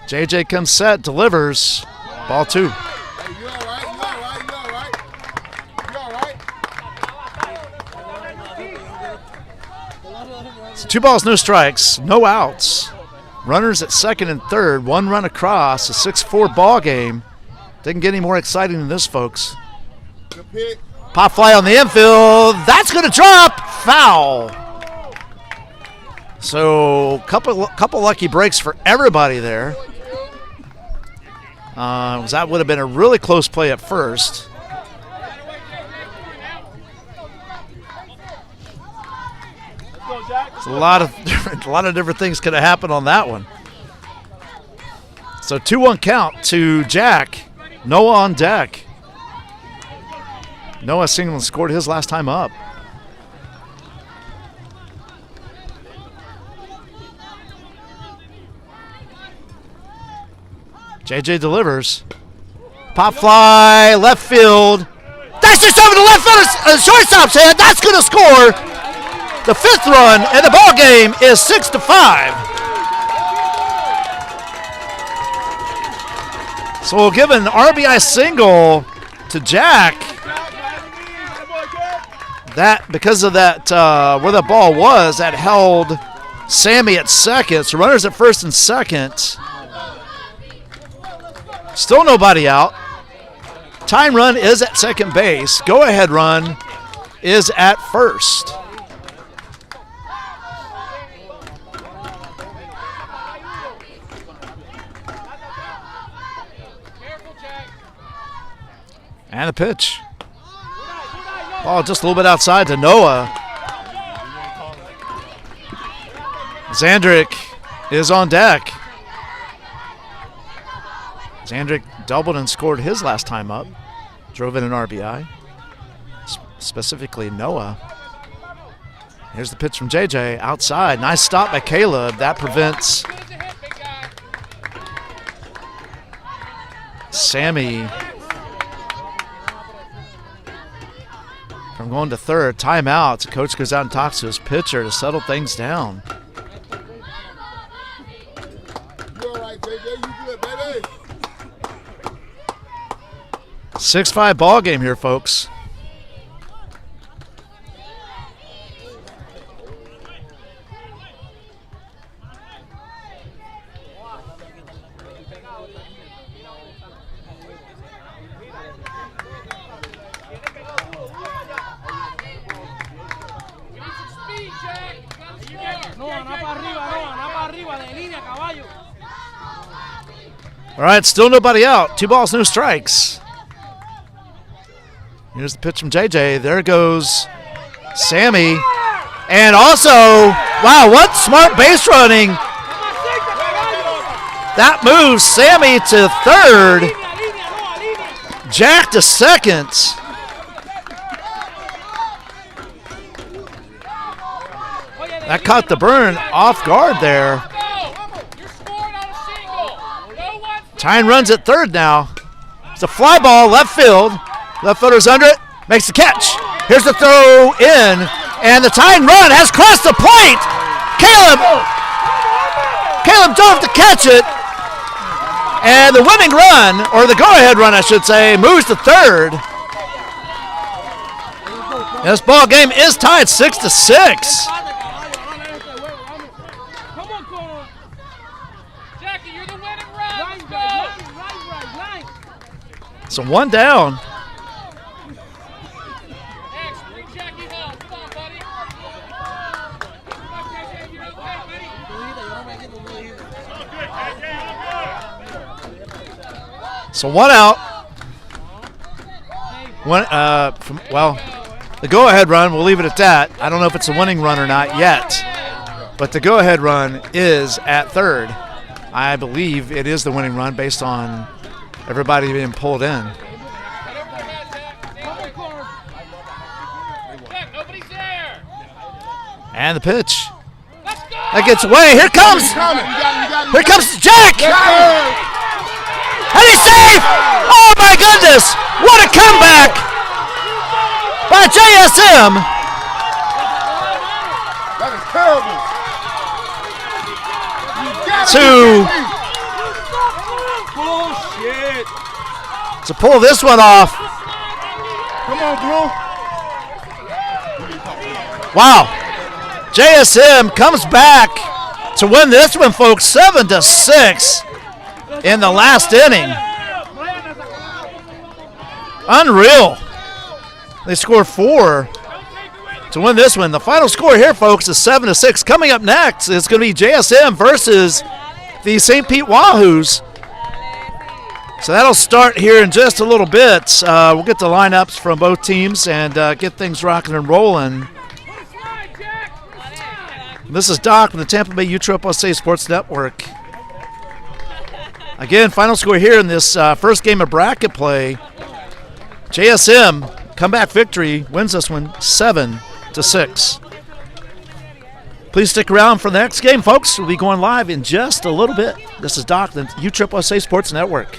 Speaker 1: JJ comes set, delivers. Ball 2.
Speaker 3: Hey, you all right? You all right? You all right? You all right?
Speaker 1: So 2 balls, no strikes, no outs. Runners at second and third, 1 run across, a 6-4 ball game. Didn't get any more exciting than this, folks.
Speaker 3: The pitch.
Speaker 1: Pop fly on the infield. That's going to drop. Foul. So couple lucky breaks for everybody there. That would have been a really close play at first. A lot of different things could have happened on that one. So 2-1 count to Jack. Noah on deck. Noah singled and scored his last time up. JJ delivers. Pop fly, left field. That's just over the left field, shortstop's head. That's going to score the 5th run, and the ball game is 6-5. So we'll give an RBI single to Jack. That, because of that, where the ball was, that held Sammy at second. So runners at first and second. Still nobody out. Time run is at second base. Go ahead run is at first. And a pitch. Ball just a little bit outside to Noah. Zandrick is on deck. Zandrick doubled and scored his last time up. Drove in an RBI. Specifically Noah. Here's the pitch from JJ outside. Nice stop by Caleb. That prevents Sammy from going to third. Timeout. The coach goes out and talks to his pitcher to settle things down.
Speaker 3: You all right, JJ? You good, baby?
Speaker 1: 6-5 ball game here, folks. All right, still nobody out. 2 balls, no strikes. Here's the pitch from JJ. There goes Sammy. And also, wow, what smart base running. That moves Sammy to third. Jack to second. That caught the burn off guard there. Tyne runs at third now. It's a fly ball, left field. Left fielder's under it, makes the catch. Here's the throw in, and the Tyne run has crossed the plate. Caleb dove to catch it, and the winning run, or the go-ahead run, I should say, moves to third. This ball game is tied 6-6. So 1 down. So 1 out. The go-ahead run, we'll leave it at that. I don't know if it's a winning run or not yet, but the go-ahead run is at third. I believe it is the winning run based on everybody being pulled in. And the pitch. That gets away. Here comes Jack. And he's safe! Oh my goodness! What a comeback by JSM!
Speaker 3: That is terrible.
Speaker 1: To pull this one off.
Speaker 3: Come on, Blue.
Speaker 1: Wow. JSM comes back to win this one, folks, 7-6 in the last inning. Unreal. They scored 4 to win this one. The final score here, folks, is 7-6. Coming up next is going to be JSM versus the St. Pete Wahoos. So that'll start here in just a little bit. We'll get the lineups from both teams and get things rocking and rolling. This is Doc from the Tampa Bay USSSA Sports Network. Again, final score here in this first game of bracket play. JSM, comeback victory, wins this one 7-6. Please stick around for the next game, folks. We'll be going live in just a little bit. This is Doc, the USSSA Sports Network.